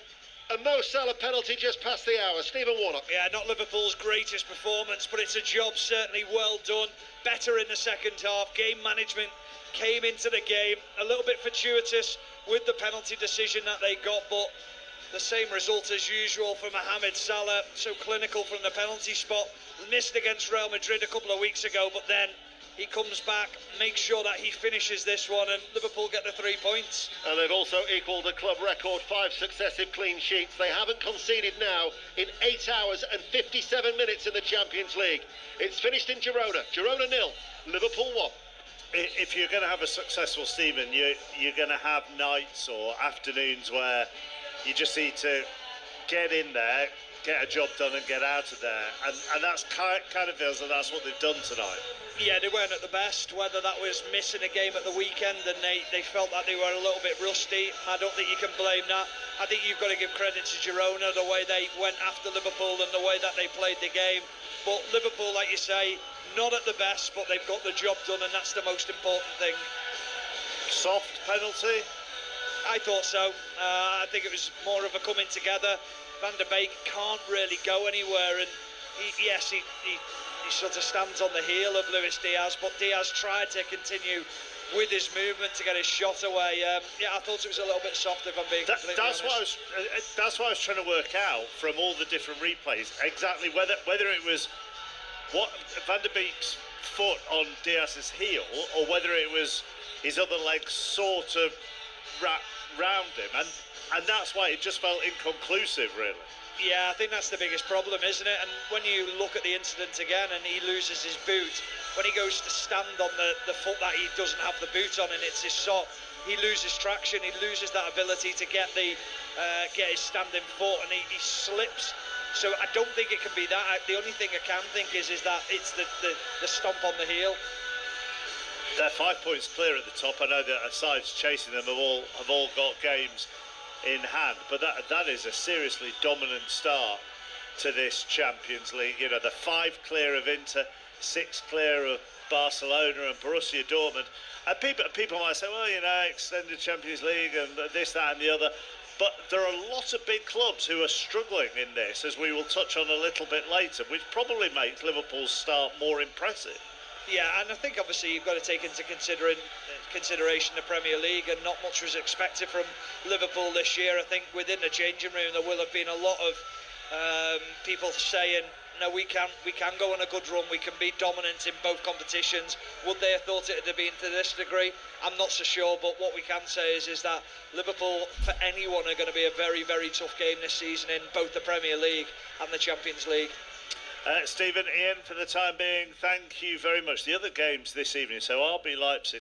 Speaker 1: A Mo Salah penalty just past the hour. Stephen Warnock.
Speaker 2: Yeah, not Liverpool's greatest performance, but it's a job certainly well done. Better in the second half. Game management came into the game. A little bit fortuitous with the penalty decision that they got, but the same result as usual for Mohamed Salah. So clinical from the penalty spot. Missed against Real Madrid a couple of weeks ago, but then he comes back, makes sure that he finishes this one, and Liverpool get the 3 points.
Speaker 1: And they've also equalled the club record, 5 successive clean sheets. They haven't conceded now in 8 hours and 57 minutes in the Champions League. It's finished in Girona. Girona 0, Liverpool 1.
Speaker 4: If you're going to have a successful Stephen, you're going to have nights or afternoons where you just need to get in there, get a job done and get out of there. And that's kind of feels that that's what they've done tonight.
Speaker 2: Yeah, they weren't at the best, whether that was missing a game at the weekend and they felt that they were a little bit rusty. I don't think you can blame that. I think you've got to give credit to Girona, the way they went after Liverpool and the way that they played the game. But Liverpool, like you say, not at the best, but they've got the job done, and that's the most important thing.
Speaker 4: Soft penalty?
Speaker 2: I thought so. I think it was more of a coming together. Van der Beek can't really go anywhere, and he sort of stands on the heel of Luis Diaz, but Diaz tried to continue with his movement to get his shot away. Yeah, I thought it was a little bit soft, if I'm being completely honest.
Speaker 4: That's what I was trying to work out from all the different replays, exactly whether it was what Van der Beek's foot on Diaz's heel, or whether it was his other leg sort of wrapped round him, and that's why it just felt inconclusive, really.
Speaker 2: Yeah, I think that's the biggest problem, isn't it? And when you look at the incident again and he loses his boot, when he goes to stand on the foot that he doesn't have the boot on and it's his sock, he loses traction, he loses that ability to get his standing foot, and he slips. So I don't think it can be that. The only thing I can think is that it's the stomp on the heel.
Speaker 4: They're 5 points clear at the top. I know that sides chasing them have all got games in hand, but that is a seriously dominant start to this Champions League. You know, the 5 clear of Inter, 6 clear of Barcelona and Borussia Dortmund. And people might say, well, you know, extended Champions League and this, that and the other. But there are a lot of big clubs who are struggling in this, as we will touch on a little bit later, which probably makes Liverpool's start more impressive.
Speaker 2: Yeah, and I think obviously you've got to take into consideration the Premier League, and not much was expected from Liverpool this year. I think within the changing room there will have been a lot of people saying, no, we can go on a good run, we can be dominant in both competitions. Would they have thought it had been to this degree? I'm not so sure, but what we can say is that Liverpool, for anyone, are going to be a very, very tough game this season in both the Premier League and the Champions League.
Speaker 4: Stephen, Ian, for the time being, thank you very much. The other games this evening, so RB Leipzig